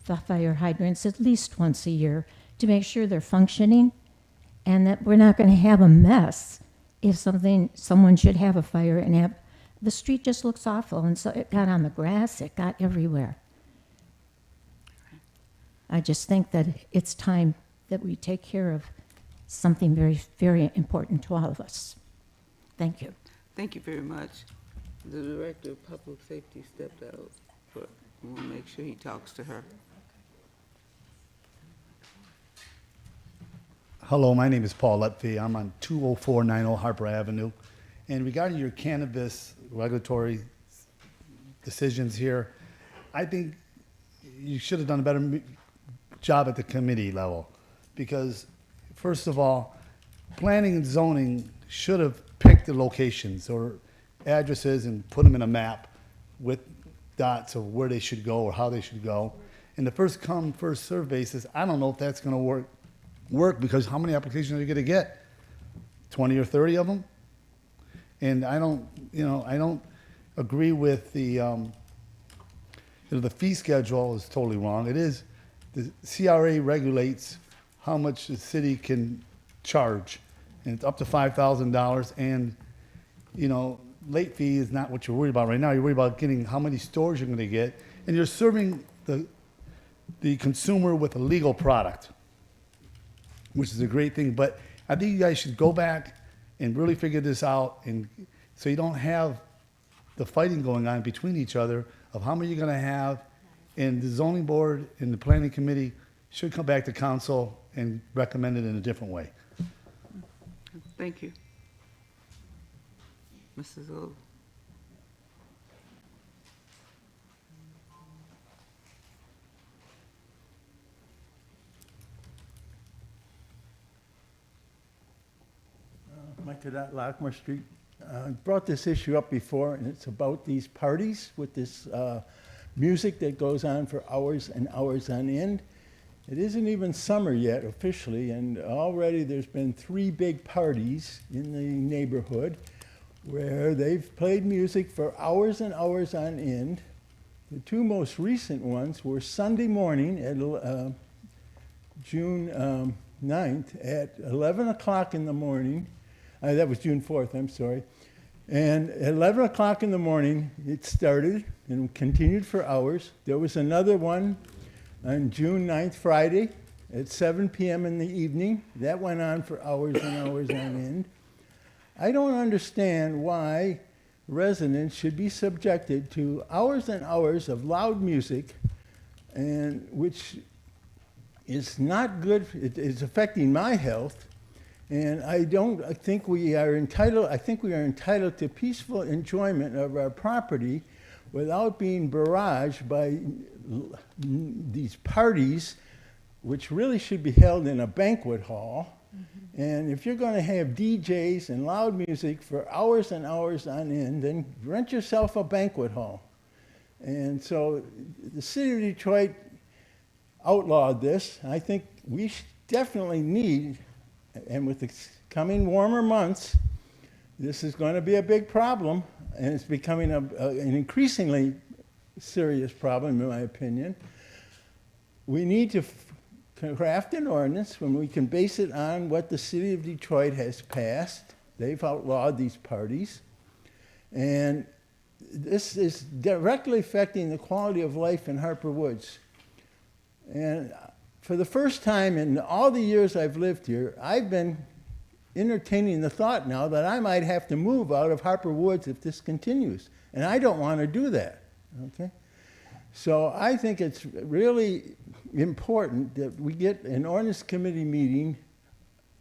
the fire hydrants at least once a year to make sure they're functioning and that we're not going to have a mess if someone should have a fire and have, the street just looks awful. And so it got on the grass, it got everywhere. I just think that it's time that we take care of something very, very important to all of us. Thank you. Thank you very much. The Director of Public Safety stepped out, but we'll make sure he talks to her. Hello, my name is Paul Lepke. I'm on 20490 Harper Avenue. And regarding your cannabis regulatory decisions here, I think you should have done a better job at the committee level. Because, first of all, planning and zoning should have picked the locations or addresses and put them in a map with dots of where they should go or how they should go. And the first come, first served basis, I don't know if that's going to work because how many applications are you going to get? 20 or 30 of them? And I don't agree with the fee schedule is totally wrong. It is, the CRA regulates how much the city can charge. And it's up to $5,000. And, you know, late fee is not what you're worried about right now. You're worried about getting how many stores you're going to get. And you're serving the consumer with a legal product, which is a great thing. But I think you guys should go back and really figure this out, and so you don't have the fighting going on between each other of how many you're going to have. And the zoning board and the planning committee should come back to council and recommend it in a different way. Thank you. Mrs. O. Mike Cadet, Lockmore Street. I brought this issue up before, and it's about these parties with this music that goes on for hours and hours on end. It isn't even summer yet officially, and already there's been 3 big parties in the neighborhood where they've played music for hours and hours on end. The 2 most recent ones were Sunday morning at June 9th at 11 o'clock in the morning. That was June 4th, I'm sorry. And at 11 o'clock in the morning, it started and continued for hours. There was another one on June 9th, Friday, at 7 p.m. in the evening. That went on for hours and hours on end. I don't understand why residents should be subjected to hours and hours of loud music, and which is not good. It is affecting my health. And I think we are entitled to peaceful enjoyment of our property without being barraged by these parties, which really should be held in a banquet hall. Mm-hmm. And if you're going to have DJs and loud music for hours and hours on end, then rent yourself a banquet hall. And so the city of Detroit outlawed this. I think we definitely need, and with the coming warmer months, this is going to be a big problem, and it's becoming an increasingly serious problem, in my opinion. We need to craft an ordinance when we can base it on what the city of Detroit has passed. They've outlawed these parties, and this is directly affecting the quality of life in Harper Woods. And for the first time in all the years I've lived here, I've been entertaining the thought now that I might have to move out of Harper Woods if this continues. And I don't want to do that, okay? So I think it's really important that we get an ordinance committee meeting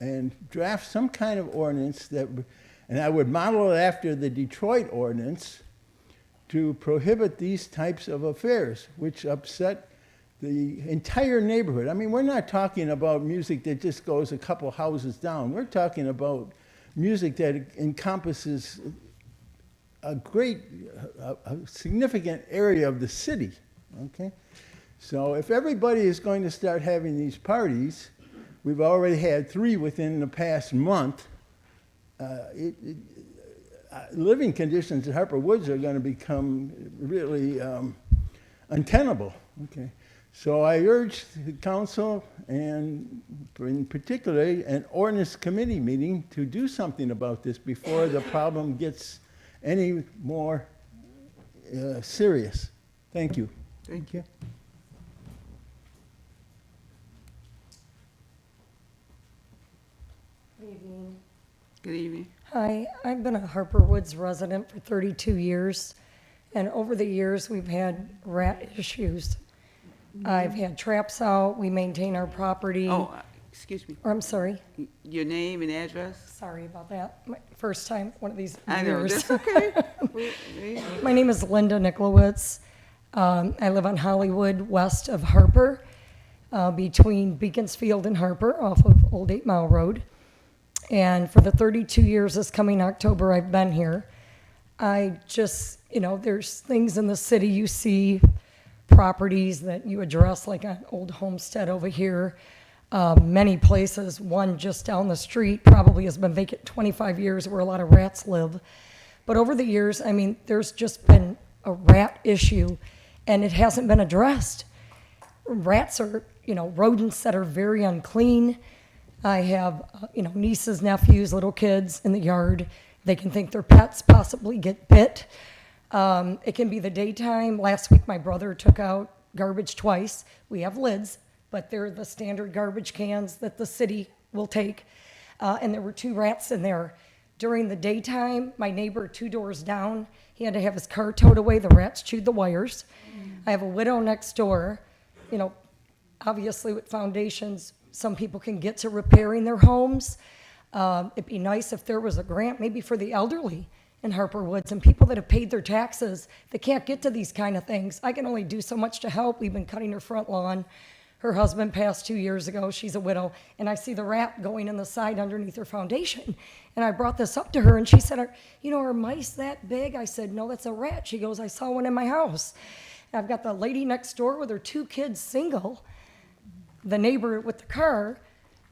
and draft some kind of ordinance that, and I would model it after the Detroit ordinance, to prohibit these types of affairs, which upset the entire neighborhood. I mean, we're not talking about music that just goes a couple houses down. We're talking about music that encompasses a significant area of the city, okay? So if everybody is going to start having these parties, we've already had 3 within the past month, living conditions in Harper Woods are going to become really untenable, okay? So I urge the council, and in particular an ordinance committee meeting, to do something about this before the problem gets any more serious. Thank you. Thank you. Good evening. Good evening. Hi, I've been a Harper Woods resident for 32 years, and over the years we've had rat issues. I've had traps out, we maintain our property. Oh, excuse me. Or, I'm sorry. Your name and address? Sorry about that. My first time, one of these I know, years. that's okay. My name is Linda Niklowitz. I live on Hollywood, west of Harper, between Beaconsfield and Harper, off of Old 8 Mile Road. And for the 32 years this coming October I've been here, I just, there's things in the city you see, properties that you address, like an old homestead over here. Many places, one just down the street probably has been vacant 25 years where a lot of rats live. But over the years, I mean, there's just been a rat issue and it hasn't been addressed. Rats are, rodents that are very unclean. I have, nieces, nephews, little kids in the yard. They can think their pets possibly get bit. It can be the daytime. Last week, my brother took out garbage twice. We have lids, but they're the standard garbage cans that the city will take. And there were 2 rats in there. During the daytime, my neighbor 2 doors down, he had to have his car towed away. The rats chewed the wires. I have a widow next door. Obviously with foundations, some people can get to repairing their homes. It'd be nice if there was a grant maybe for the elderly in Harper Woods and people that have paid their taxes that can't get to these kind of things. I can only do so much to help. We've been cutting her front lawn. Her husband passed 2 years ago. She's a widow. And I see the rat going in the side underneath her foundation. And I brought this up to her and she said, are mice that big? I said, no, that's a rat. She goes, I saw one in my house. And I've got the lady next door with her 2 kids single. The neighbor with the car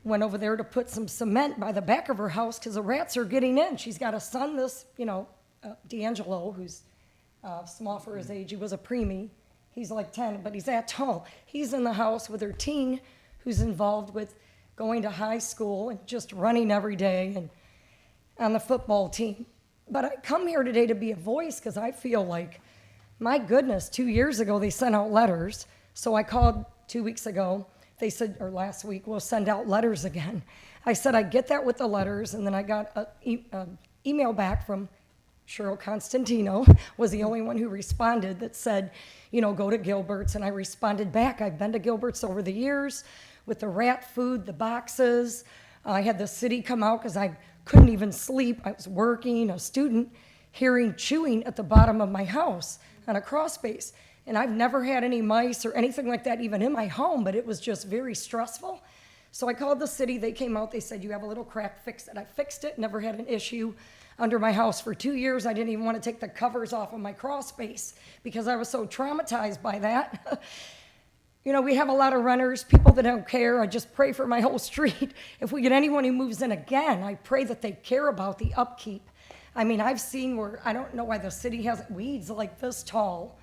went over there to put some cement by the back of her house because the rats are getting in. She's got a son, D'Angelo, who's small for his age. He was a preemie. He's like 10, but he's that tall. He's in the house with her teen who's involved with going to high school and just running every day and on the football team. But I come here today to be a voice because I feel like, my goodness, 2 years ago they sent out letters. So I called 2 weeks ago. They said, or last week, we'll send out letters again. I said, I get that with the letters, and then I got an email back from Cheryl Constantino, was the only one who responded that said, go to Gilbert's, and I responded back. I've been to Gilbert's over the years with the rat food, the boxes. I had the city come out because I couldn't even sleep. I was working, a student, hearing chewing at the bottom of my house on a crawl space. And I've never had any mice or anything like that even in my home, but it was just very stressful. So I called the city. They came out. They said, you have a little crack, fix it. I fixed it, never had an issue under my house. For 2 years, I didn't even want to take the covers off of my crawl space because I was so traumatized by that. We have a lot of renters, people that don't care. I just pray for my whole street. If we get anyone who moves in again, I pray that they care about the upkeep. I've seen where, I don't know why the city has weeds like this tall.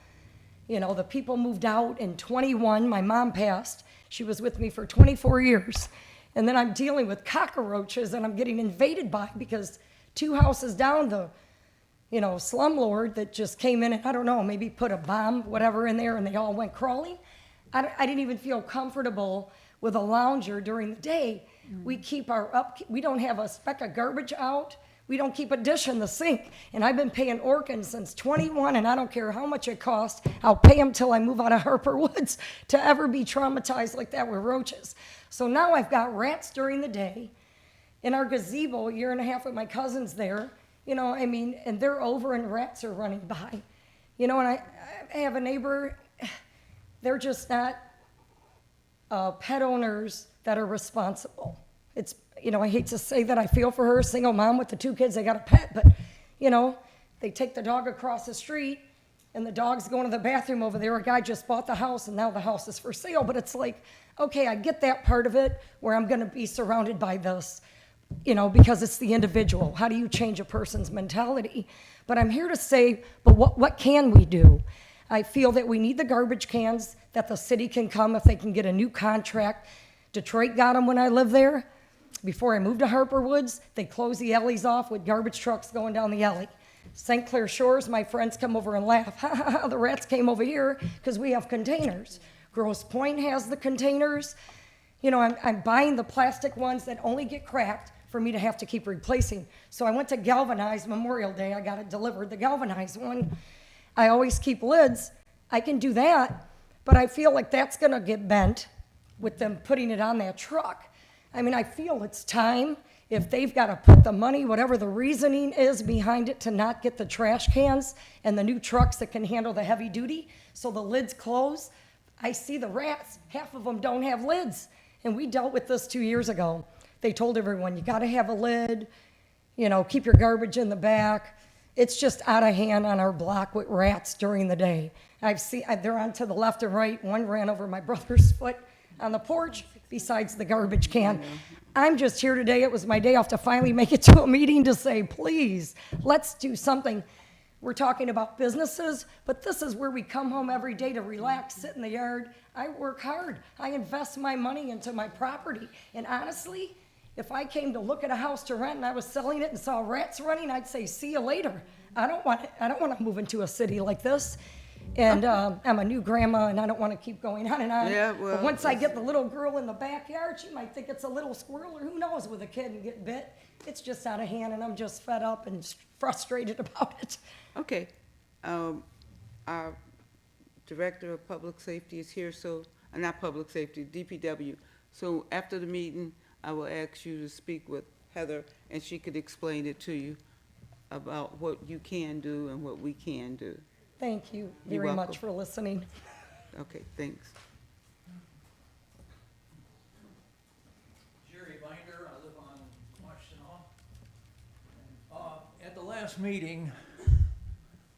The people moved out in 21. My mom passed. She was with me for 24 years. And then I'm dealing with cockroaches and I'm getting invaded by because 2 houses down, the, slumlord that just came in and, I don't know, maybe put a bomb, whatever in there and they all went crawling. I didn't even feel comfortable with a lounger during the day. We keep our upkeep. We don't have a speck of garbage out. We don't keep a dish in the sink. And I've been paying Orkin since 21, and I don't care how much it costs. I'll pay them till I move out of Harper Woods to ever be traumatized like that with roaches. So now I've got rats during the day. In our gazebo, a year and a half with my cousins there, and they're over and rats are running by. And I have a neighbor, they're just not pet owners that are responsible. It's I hate to say that I feel for her, single mom with the 2 kids, they got a pet, but, they take the dog across the street and the dog's going to the bathroom over there. A guy just bought the house and now the house is for sale, but it's like, okay, I get that part of it where I'm going to be surrounded by this, because it's the individual. How do you change a person's mentality? But I'm here to say, but what can we do? I feel that we need the garbage cans, that the city can come if they can get a new contract. Detroit got them when I lived there. Before I moved to Harper Woods, they closed the alleys off with garbage trucks going down the alley. St. Clair Shores, my friends come over and laugh. Ha ha ha, the rats came over here because we have containers. Grosse Pointe has the containers. I'm buying the plastic ones that only get cracked for me to have to keep replacing. So I went to Galvanized Memorial Day. I got it delivered, the galvanized one. I always keep lids. I can do that, but I feel like that's going to get bent with them putting it on that truck. I feel it's time, if they've got to put the money, whatever the reasoning is behind it, to not get the trash cans and the new trucks that can handle the heavy duty, so the lids close. I see the rats, half of them don't have lids. And we dealt with this 2 years ago. They told everyone, you got to have a lid, keep your garbage in the back. It's just out of hand on our block with rats during the day. They're on to the left and right. One ran over my brother's foot on the porch besides the garbage can. I'm just here today. It was my day off to finally make it to a meeting to say, please, let's do something. We're talking about businesses, but this is where we come home every day to relax, sit in the yard. I work hard. I invest my money into my property. And honestly, If I came to look at a house to rent and I was selling it and saw rats running, I'd say, see you later. I don't want to move into a city like this. And I'm a new grandma, and I don't want to keep going on and on. Yeah, well, but once I get the little girl in the backyard, she might think it's a little squirrel, or who knows, with a kid and get bit. It's just out of hand, and I'm just fed up and frustrated about it. Okay. Our Director of Public Safety is here, so, not Public Safety, DPW. So after the meeting, I will ask you to speak with Heather, and she could explain it to you about what you can do and what we can do. Thank you You're very welcome. much for listening. Okay, thanks. Jerry Binder, I live on Washtenaw. At the last meeting,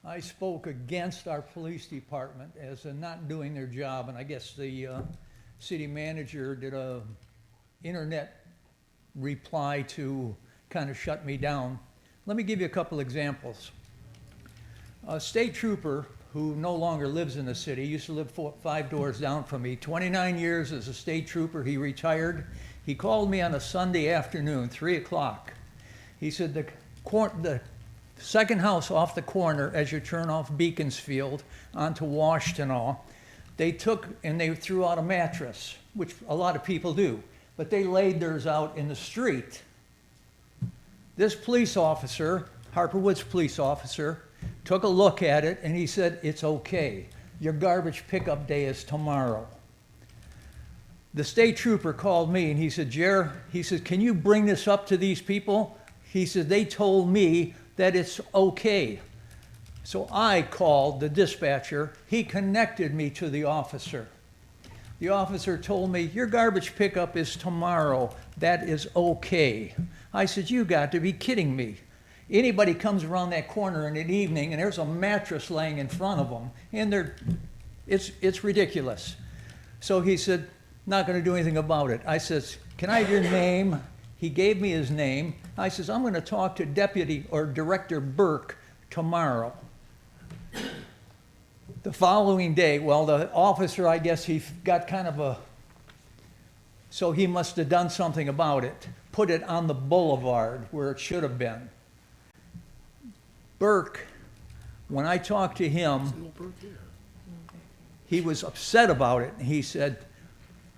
I spoke against our police department as not doing their job, and I guess the city manager did a internet reply to kind of shut me down. Let me give you a couple examples. A state trooper who no longer lives in the city, used to live 5 doors down from me, 29 years as a state trooper, he retired. He called me on a Sunday afternoon, 3 o'clock. He said the second house off the corner as you turn off Beaconsfield onto Washtenaw, they took and they threw out a mattress, which a lot of people do, but they laid theirs out in the street. This police officer, Harper Woods police officer, took a look at it and he said, it's okay. Your garbage pickup day is tomorrow. The state trooper called me and he said, Jer, he said, can you bring this up to these people? He said, they told me that it's okay. So I called the dispatcher. He connected me to the officer. The officer told me, your garbage pickup is tomorrow. That is okay. I said, you got to be kidding me. Anybody comes around that corner in the evening and there's a mattress laying in front of them, and it's ridiculous. So he said, not going to do anything about it. I says, can I have your name? He gave me his name. I says, I'm going to talk to Deputy or Director Burke tomorrow. The following day, well, the officer, I guess he got kind of so he must have done something about it, put it on the boulevard where it should have been. Burke, when I talked to him, he was upset about it. He said,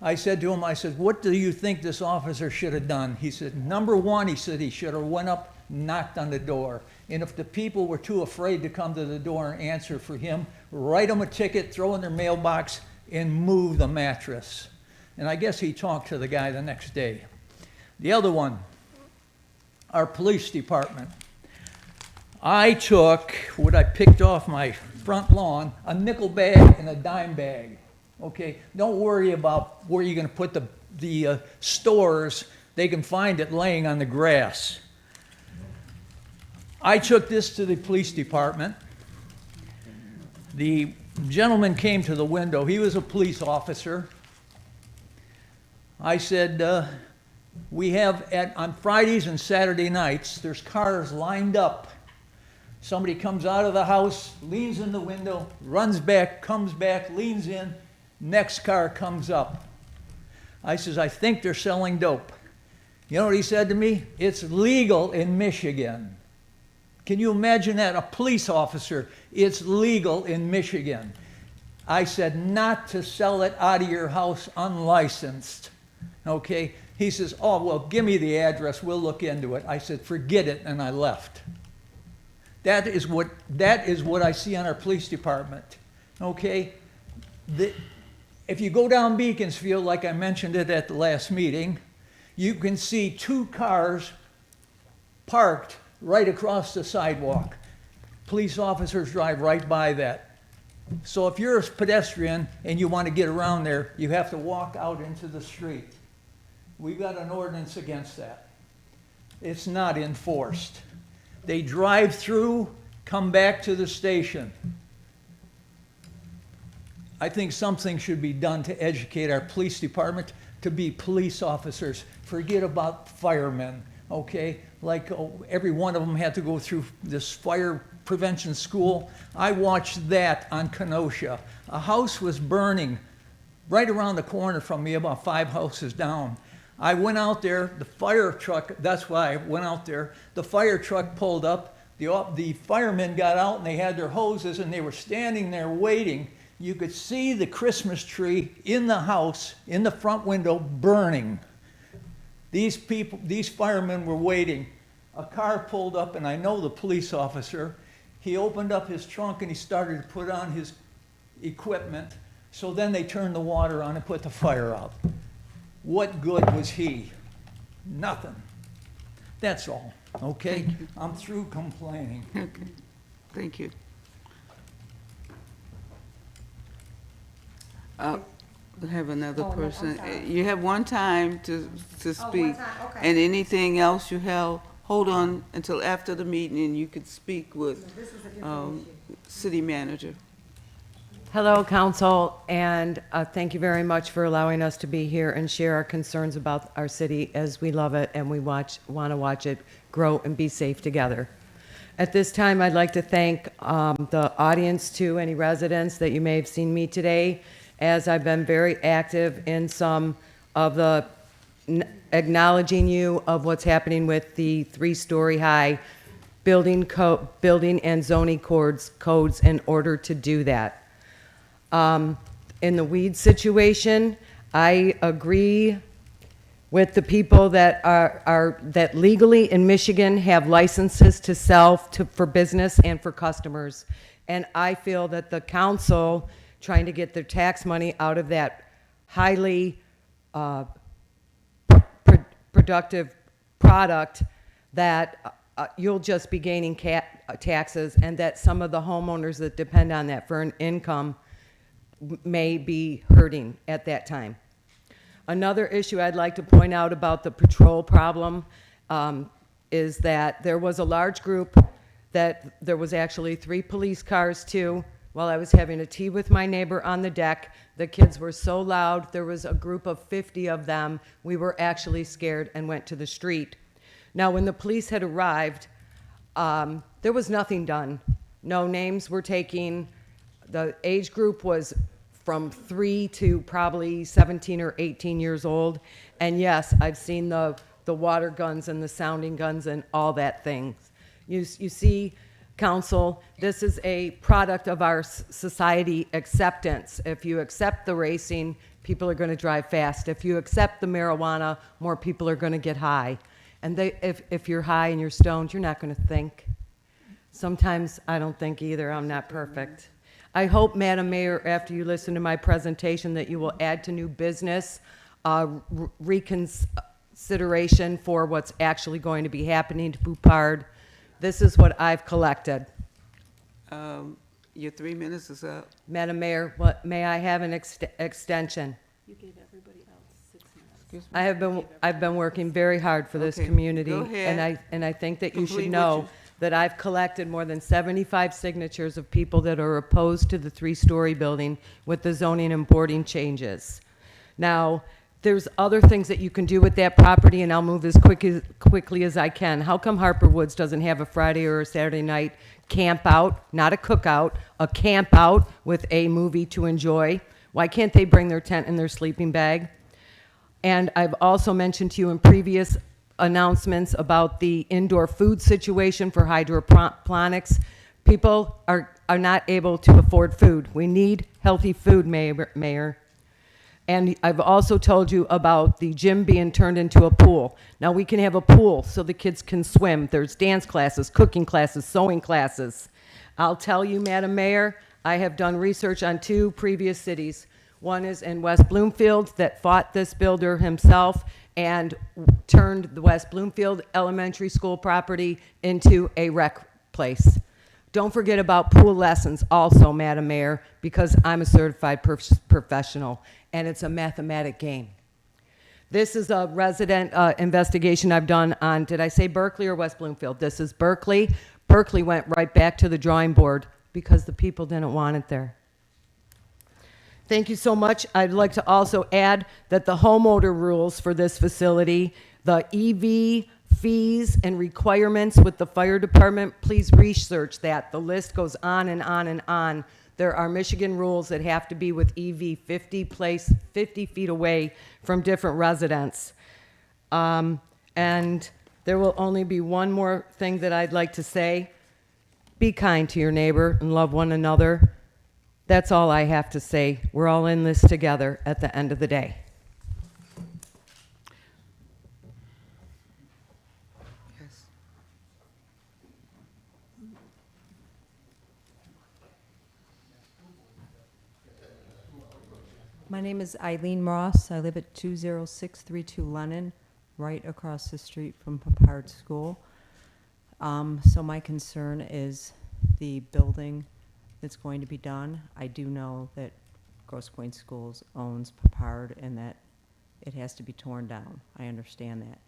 I said to him, I said, what do you think this officer should have done? He said, number one, he said he should have went up, knocked on the door. And if the people were too afraid to come to the door and answer for him, write them a ticket, throw in their mailbox, and move the mattress. And I guess he talked to the guy the next day. The other one, our police department. I took what I picked off my front lawn, a nickel bag and a dime bag. Okay, don't worry about where you're going to put the stores. They can find it laying on the grass. I took this to the police department. The gentleman came to the window. He was a police officer. I said, we have on Fridays and Saturday nights, there's cars lined up. Somebody comes out of the house, leans in the window, runs back, comes back, leans in, next car comes up. I says, I think they're selling dope. You know what he said to me? It's legal in Michigan. Can you imagine that? A police officer, it's legal in Michigan. I said, not to sell it out of your house unlicensed. Okay? He says, oh, well, give me the address, we'll look into it. I said, forget it, and I left. That is what I see on our police department. Okay? If you go down Beaconsfield, like I mentioned it at the last meeting, you can see 2 cars parked right across the sidewalk. Police officers drive right by that. So if you're a pedestrian and you want to get around there, you have to walk out into the street. We've got an ordinance against that. It's not enforced. They drive through, come back to the station. I think something should be done to educate our police department to be police officers. Forget about firemen, okay? Like every one of them had to go through this fire prevention school. I watched that on Kenosha. A house was burning right around the corner from me, about 5 houses down. I went out there, the fire truck, that's why I went out there. The fire truck pulled up, the firemen got out and they had their hoses and they were standing there waiting. You could see the Christmas tree in the house, in the front window, burning. These firemen were waiting. A car pulled up, and I know the police officer. He opened up his trunk and he started to put on his equipment. So then they turned the water on and put the fire out. What good was he? Nothing. That's all, okay? I'm through complaining. Okay, thank you. We have another Oh, no, I'm person. sorry. You have one time to one speak. time, okay. And anything else you hold on until after the meeting and you could speak with city manager. Hello, council, and thank you very much for allowing us to be here and share our concerns about our city as we love it and we want to watch it grow and be safe together. At this time, I'd like to thank the audience too, any residents that you may have seen me today, as I've been very active in some of the acknowledging you of what's happening with the 3-story high building and zoning codes in order to do that. In the weed situation, I agree with the people that that legally in Michigan have licenses to sell for business and for customers. And I feel that the council trying to get their tax money out of that highly productive product, that you'll just be gaining taxes, and that some of the homeowners that depend on that for an income may be hurting at that time. Another issue I'd like to point out about the patrol problem is that there was a large group, that there was actually 3 police cars too. While I was having a tea with my neighbor on the deck, the kids were so loud, there was a group of 50 of them. We were actually scared and went to the street. Now, when the police had arrived, there was nothing done. No names were taken. The age group was from 3 to probably 17 or 18 years old. And yes, I've seen the water guns and the sounding guns and all that things. You see, council, this is a product of our society acceptance. If you accept the racing, people are going to drive fast. If you accept the marijuana, more people are going to get high. And if you're high and you're stoned, you're not going to think. Sometimes I don't think either. I'm not perfect. I hope, Madam Mayor, after you listen to my presentation, that you will add to new business reconsideration for what's actually going to be happening to Poupard. This is what I've collected. Your 3 minutes is up. Madam Mayor, may I have an extension? You gave everybody else 6 minutes. I've been working very hard for this Okay, community, go ahead. and I think that you Complete should what know you- that I've collected more than 75 signatures of people that are opposed to the 3-story building with the zoning and boarding changes. Now, there's other things that you can do with that property, and I'll move as quickly as I can. How come Harper Woods doesn't have a Friday or a Saturday night camp out, not a cookout, a camp out with a movie to enjoy? Why can't they bring their tent and their sleeping bag? And I've also mentioned to you in previous announcements about the indoor food situation for hydroponics. People are not able to afford food. We need healthy food, Mayor. And I've also told you about the gym being turned into a pool. Now we can have a pool so the kids can swim. There's dance classes, cooking classes, sewing classes. I'll tell you, Madam Mayor, I have done research on 2 previous cities. One is in West Bloomfield that fought this builder himself and turned the West Bloomfield Elementary School property into a rec place. Don't forget about pool lessons also, Madam Mayor, because I'm a certified professional, and it's a mathematic game. This is a resident investigation I've done on, did I say Berkeley or West Bloomfield? This is Berkeley. Berkeley went right back to the drawing board because the people didn't want it there. Thank you so much. I'd like to also add that the homeowner rules for this facility, the EV fees and requirements with the fire department, please research that. The list goes on and on and on. There are Michigan rules that have to be with EV 50 feet away from different residents. And there will only be one more thing that I'd like to say. Be kind to your neighbor and love one another. That's all I have to say. We're all in this together at the end of the day. Yes. My name is Eileen Ross. I live at 20632 Lennon, right across the street from Papard School. So my concern is the building that's going to be done. I do know that Grosse Pointe Schools owns Papard and that it has to be torn down. I understand that.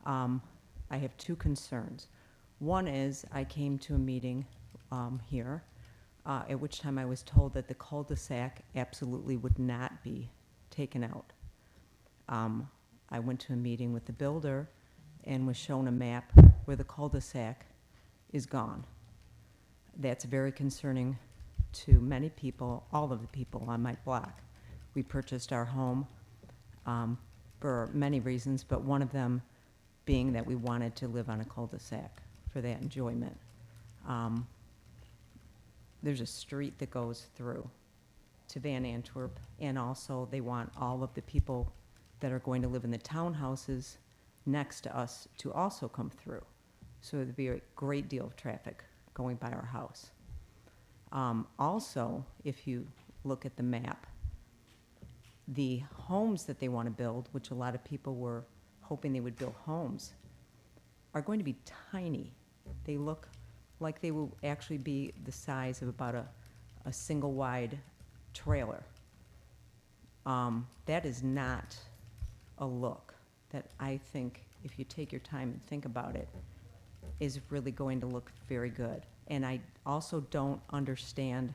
I have two concerns. One is I came to a meeting here at which time I was told that the cul-de-sac absolutely would not be taken out. I went to a meeting with the builder and was shown a map where the cul-de-sac is gone. That's very concerning to many people, all of the people on my block. We purchased our home for many reasons, but one of them being that we wanted to live on a cul-de-sac for that enjoyment. There's a street that goes through to Van Antwerp, and also they want all of the people that are going to live in the townhouses next to us to also come through. So there'd be a great deal of traffic going by our house. Also, if you look at the map, the homes that they want to build, which a lot of people were hoping they would build homes, are going to be tiny. They look like they will actually be the size of about a single wide trailer. That is not a look that I think, if you take your time and think about it, is really going to look very good. And I also don't understand,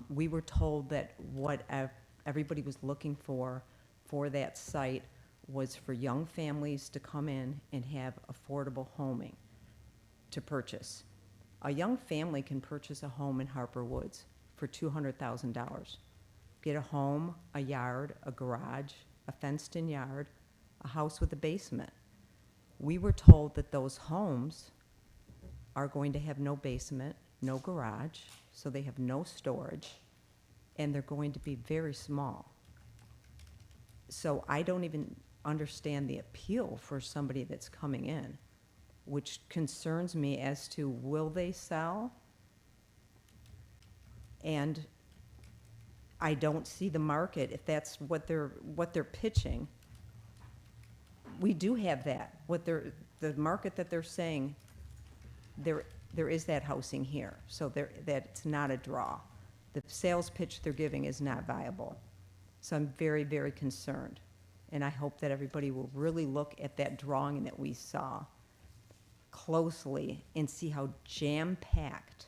we were told that what everybody was looking for that site was for young families to come in and have affordable homing to purchase. A young family can purchase a home in Harper Woods for $200,000. Get a home, a yard, a garage, a fenced-in yard, a house with a basement. We were told that those homes are going to have no basement, no garage, so they have no storage, and they're going to be very small. So I don't even understand the appeal for somebody that's coming in, which concerns me as to will they sell? And I don't see the market if that's what they're pitching. We do have that. The market that they're saying, there is that housing here, so that's not a draw. The sales pitch they're giving is not viable. So I'm very, very concerned. And I hope that everybody will really look at that drawing that we saw closely and see how jam-packed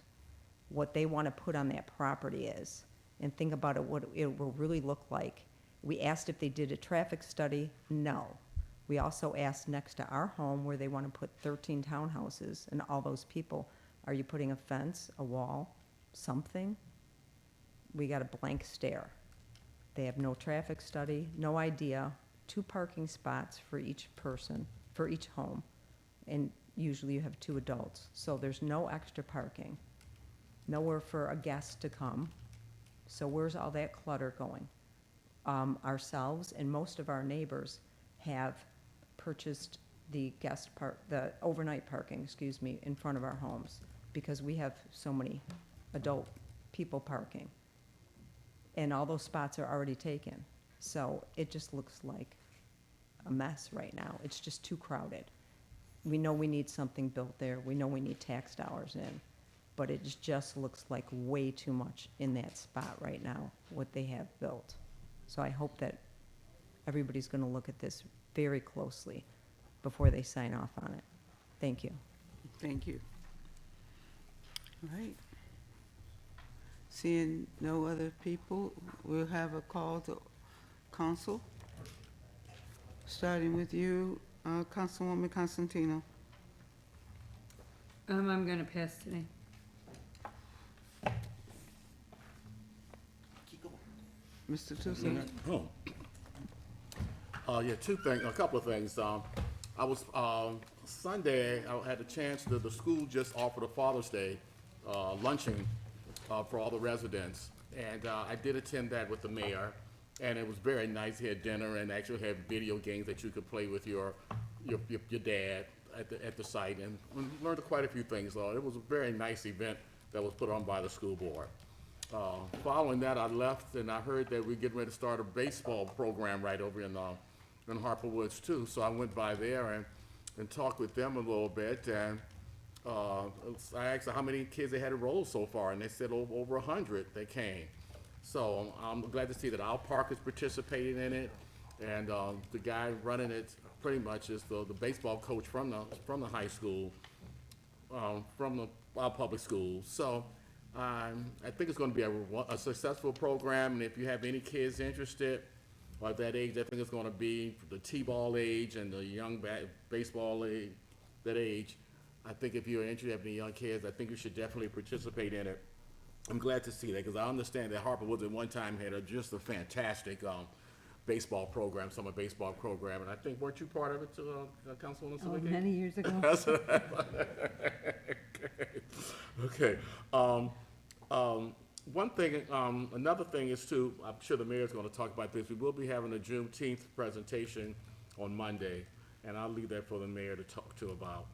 what they want to put on that property is, and think about it, what it will really look like. We asked if they did a traffic study. No. We also asked next to our home where they want to put 13 townhouses, and all those people, are you putting a fence, a wall, something? We got a blank stare. They have no traffic study, no idea, 2 parking spots for each person, for each home, and usually you have 2 adults. So there's no extra parking, nowhere for a guest to come. So where's all that clutter going? Ourselves and most of our neighbors have purchased the overnight parking, in front of our homes, because we have so many adult people parking. And all those spots are already taken. So it just looks like a mess right now. It's just too crowded. We know we need something built there. We know we need tax dollars in. But it just looks like way too much in that spot right now, what they have built. So I hope that everybody's going to look at this very closely before they sign off on it. Thank you. Thank you. All right. Seeing no other people, we'll have a call to council. Starting with you, Councilwoman Constantino. I'm gonna pass today. Mr. Tucson. Yeah, a couple of things. I was, Sunday, I had a chance, the school just offered a Father's Day luncheon for all the residents. And I did attend that with the mayor, and it was very nice. He had dinner and actually had video games that you could play with your dad at the site, and learned quite a few things. It was a very nice event that was put on by the school board. Following that, I left, and I heard that we're getting ready to start a baseball program right over in Harper Woods too. So I went by there and talked with them a little bit, and I asked them how many kids they had enrolled so far, and they said over 100 they came. So I'm glad to see that our park is participating in it, and the guy running it pretty much is the baseball coach from the high school, from our public schools. So I think it's going to be a successful program, and if you have any kids interested or at that age, I think it's going to be the T-ball age and the young baseball age, that age. I think if you're interested in any young kids, I think you should definitely participate in it. I'm glad to see that, because I understand that Harper Woods at one time had just a fantastic baseball program, summer baseball program, and I think, weren't you part of it, Councilwoman Sawicki? Oh, many years ago. Okay. One thing, another thing is too, I'm sure the mayor's going to talk about this. We will be having a Juneteenth presentation on Monday, and I'll leave that for the mayor to talk to about.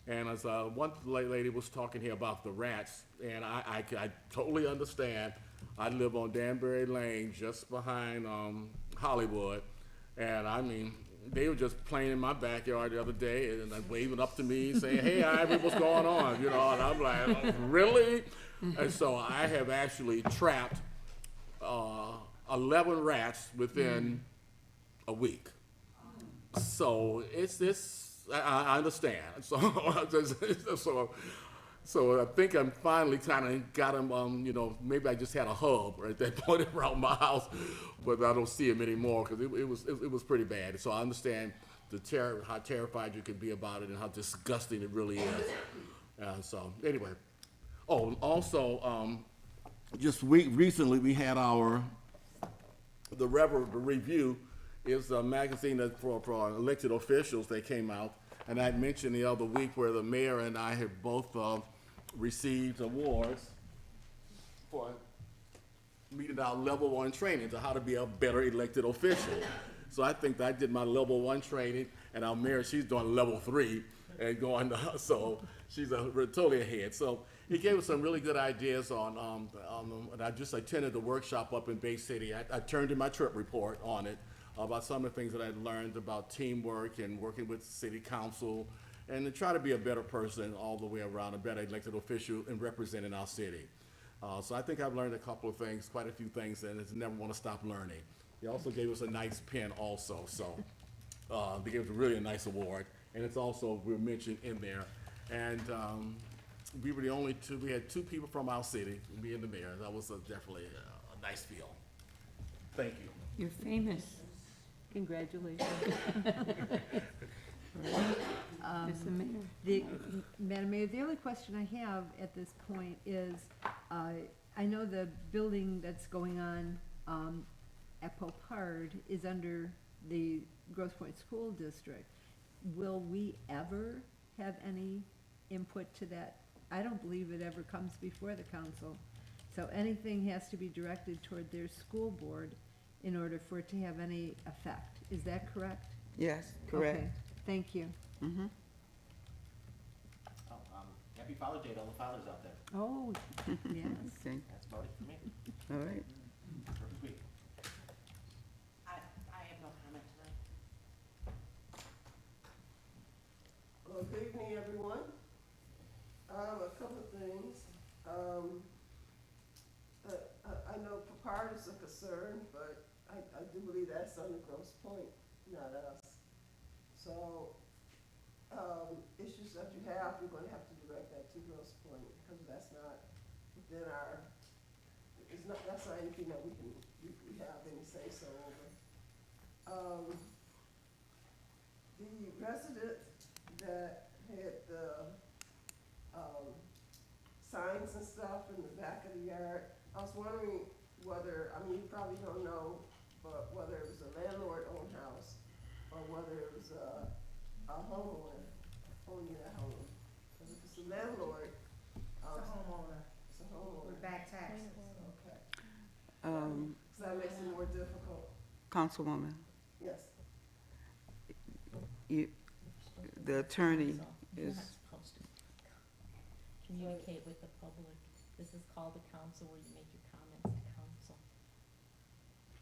And as one lady was talking here about the rats, and I totally understand. I live on Danbury Lane, just behind Hollywood, and I mean, they were just playing in my backyard the other day and waving up to me, saying, "Hey, Ivory, what's going on?" You know, and I'm like, "Really?" And so I have actually trapped 11 rats within a week. So it's this. I understand. So I think I'm finally kind of got them. You know, maybe I just had a hub at that point around my house, but I don't see them anymore because it was pretty bad. So I understand how terrified you can be about it and how disgusting it really is. So anyway, also just recently we had the Review. Is a magazine that for elected officials that came out, and I mentioned the other week where the mayor and I have both received awards for meeting our level 1 training to how to be a better elected official. So I think that I did my level 1 training, and our mayor, she's doing level 3 and going so she's totally ahead. So he gave us some really good ideas on and I just attended the workshop up in Bay City. I turned in my trip report on it, about some of the things that I learned about teamwork and working with city council, and to try to be a better person all the way around, a better elected official in representing our city. So I think I've learned a couple of things, quite a few things, and it's never want to stop learning. He also gave us a nice pen also, so they gave us really a nice award, and it's also, we're mentioned in there. And we were the only two, we had 2 people from our city, me and the mayor. That was definitely a nice feel. Thank you. You're famous. Congratulations. Mr. Mayor. Madam Mayor, the only question I have at this point is, I know the building that's going on at Popard is under the Grosse Pointe School District. Will we ever have any input to that? I don't believe it ever comes before the council. So anything has to be directed toward their school board in order for it to have any effect. Is that correct? Yes, correct. Okay, thank you. Mm-hmm. Happy Father's Day to all the fathers out there. Oh, yes. Okay. That's about it for me. All right. Perfect week. I have no comment tonight. Well, good evening, everyone. A couple of things. I know Popard is a concern, but I do believe that's under Grosse Pointe, not us. So, issues that you have, you're gonna have to direct that to Grosse Pointe, because that's not within our, that's not anything that we have any say-so over. The resident that had the, signs and stuff in the back of the yard, I was wondering whether, I mean, you probably don't know, but whether it was a landlord-owned house or whether it was a homeowner owning that home. Because if it's a landlord, It's a homeowner. it's a homeowner. With back taxes. Okay. Um, So that makes it more difficult. Councilwoman, Yes. you, the attorney You're is, not supposed to communicate with the public. This is called the council where you make your comments to council.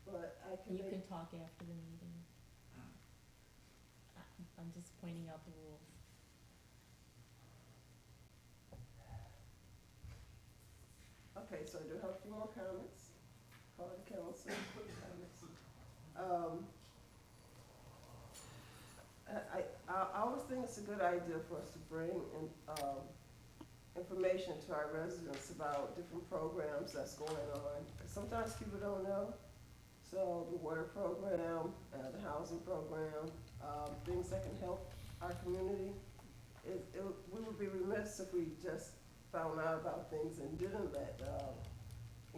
But I can You make. can talk after the meeting. I'm just pointing out the rules. Okay, so I do have a few more comments. Call the council. I always think it's a good idea for us to bring in, information to our residents about different programs that's going on. Sometimes people don't know. So the water program, the housing program, things that can help our community. We would be remiss if we just found out about things and didn't let,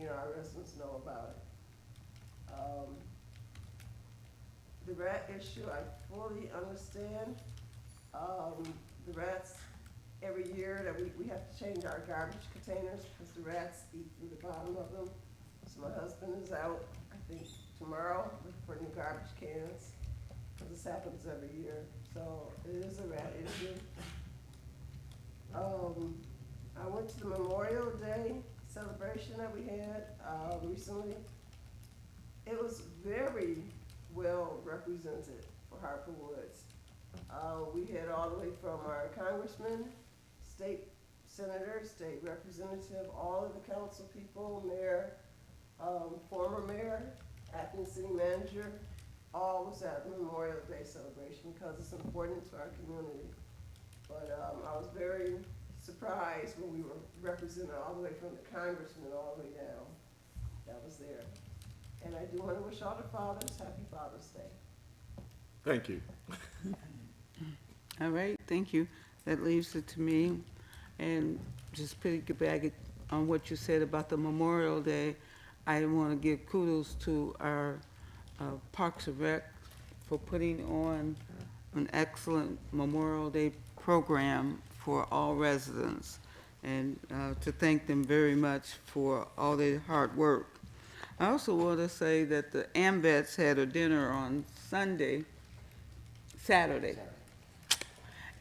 our residents know about it. The rat issue, I fully understand. The rats, every year that we have to change our garbage containers because the rats eat through the bottom of them. So my husband is out, I think, tomorrow looking for new garbage cans, because this happens every year. So it is a rat issue. I went to the Memorial Day celebration that we had recently. It was very well represented for Harper Woods. We had all the way from our congressman, state senator, state representative, all of the council people, mayor, former mayor, acting city manager, all was at the Memorial Day celebration because it's important to our community. But I was very surprised when we were represented all the way from the congressman all the way down. That was there. And I do want to wish all the fathers happy Father's Day. Thank you. all right, thank you. That leaves it to me. And just piggyback on what you said about the Memorial Day, I want to give kudos to our Parks and Rec for putting on an excellent Memorial Day program for all residents, and to thank them very much for all their hard work. I also want to say that the AMVETS had a dinner on Saturday,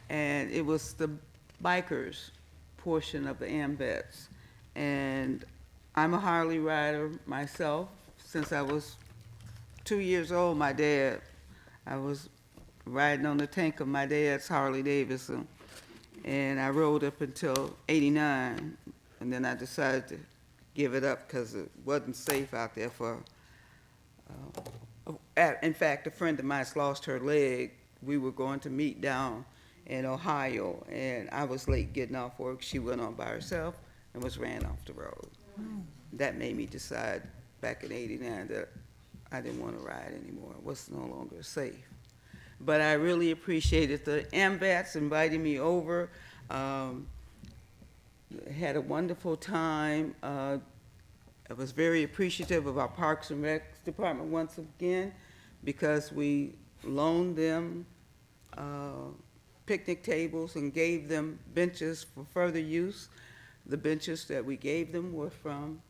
and it was the bikers portion of the AMVETS. And I'm a Harley rider myself. Since I was 2 years old, I was riding on the tank of my dad's Harley Davidson. And I rode up until '89, and then I decided to give it up because it wasn't safe out there for, in fact, a friend of mine's lost her leg. We were going to meet down in Ohio, and I was late getting off work. She went on by herself and was ran off the road. That made me decide back in '89 that I didn't want to ride anymore. It was no longer safe. But I really appreciated the AMVETS inviting me over. Had a wonderful time. I was very appreciative of our Parks and Rec department once again, because we loaned them picnic tables and gave them benches for further use. The benches that we gave them were from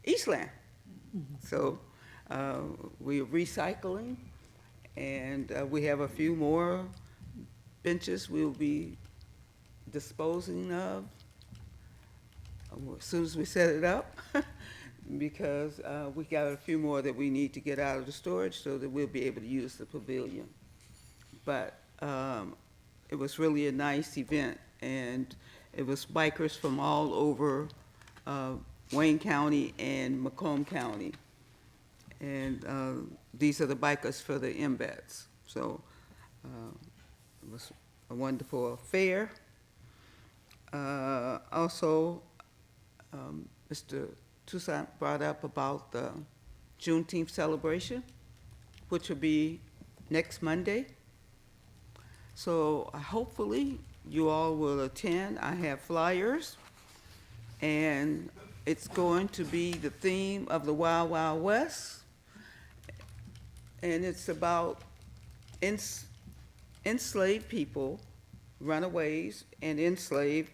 Eastland. So we're recycling, and we have a few more benches we'll be disposing of as soon as we set it up, because we got a few more that we need to get out of the storage so that we'll be able to use the pavilion. But it was really a nice event, and it was bikers from all over Wayne County and Macomb County. And these are the bikers for the MBATs. So it was a wonderful affair. Also, Mr. Toussaint brought up about the Juneteenth celebration, which will be next Monday. So hopefully you all will attend. I have flyers, and it's going to be the theme of the Wild Wild West. And it's about enslaved people, runaways and enslaved,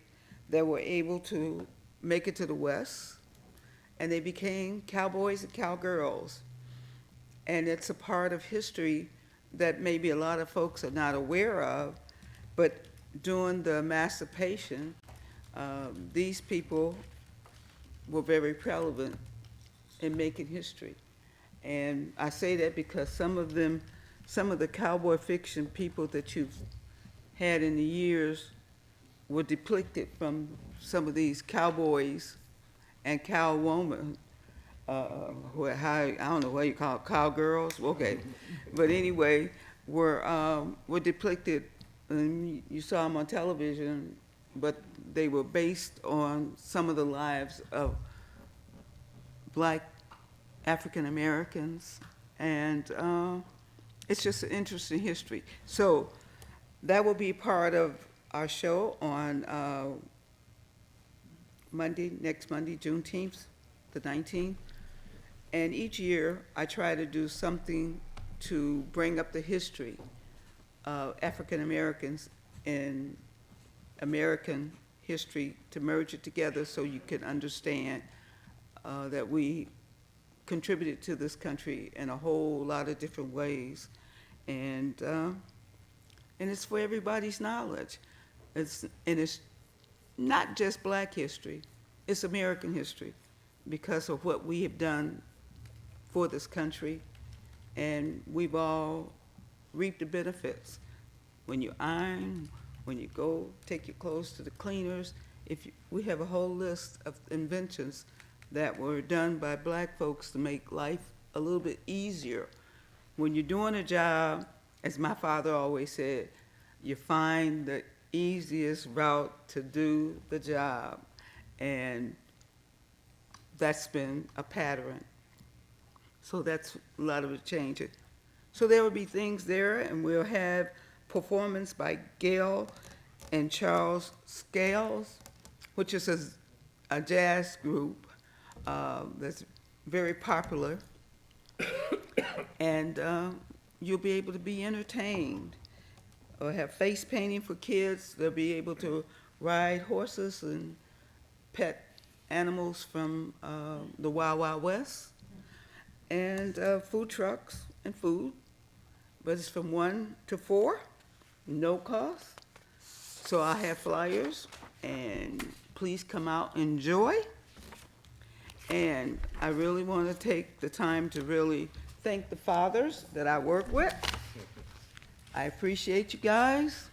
that were able to make it to the West, and they became cowboys and cowgirls. And it's a part of history that maybe a lot of folks are not aware of, but during the emancipation, these people were very prevalent in making history. And I say that because some of the cowboy fiction people that you've had in the years were depicted from some of these cowboys and cowwomen, I don't know what you call it, cowgirls, okay. But anyway, were depicted, and you saw them on television, but they were based on some of the lives of Black African Americans, and it's just an interesting history. So that will be part of our show on next Monday, Juneteenth, the 19th. And each year, I try to do something to bring up the history of African Americans in American history, to merge it together so you can understand that we contributed to this country in a whole lot of different ways. And it's for everybody's knowledge. It's not just Black history, it's American history, because of what we have done for this country, and we've all reaped the benefits. When you iron, when you go take your clothes to the cleaners, we have a whole list of inventions that were done by Black folks to make life a little bit easier. When you're doing a job, as my father always said, you find the easiest route to do the job, and that's been a pattern. So that's a lot of it changing. So there will be things there, and we'll have performance by Gail and Charles Scales, which is a jazz group that's very popular. And you'll be able to be entertained. Or have face painting for kids. They'll be able to ride horses and pet animals from the Wild Wild West. And food trucks and food. But it's from 1 to 4, no cost. So I have flyers, and please come out and enjoy. And I really want to take the time to really thank the fathers that I work with. I appreciate you guys,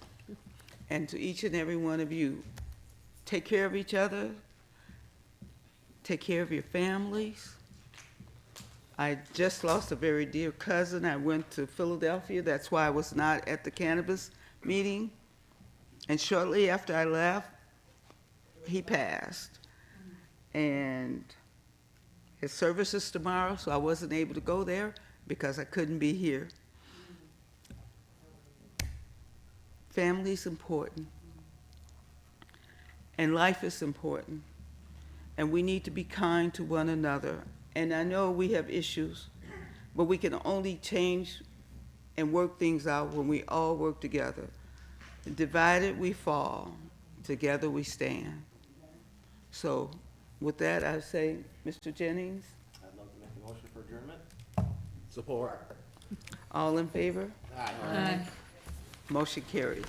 and to each and every one of you, take care of each other, take care of your families. I just lost a very dear cousin. I went to Philadelphia. That's why I was not at the cannabis meeting. And shortly after I left, he passed. And his service is tomorrow, so I wasn't able to go there because I couldn't be here. Family's important. And life is important. And we need to be kind to one another. And I know we have issues, but we can only change and work things out when we all work together. Divided we fall, together we stand. So with that, I say, Mr. Jennings? I'd love to make a motion for adjournment. Support. All in favor? Aye. Motion carries.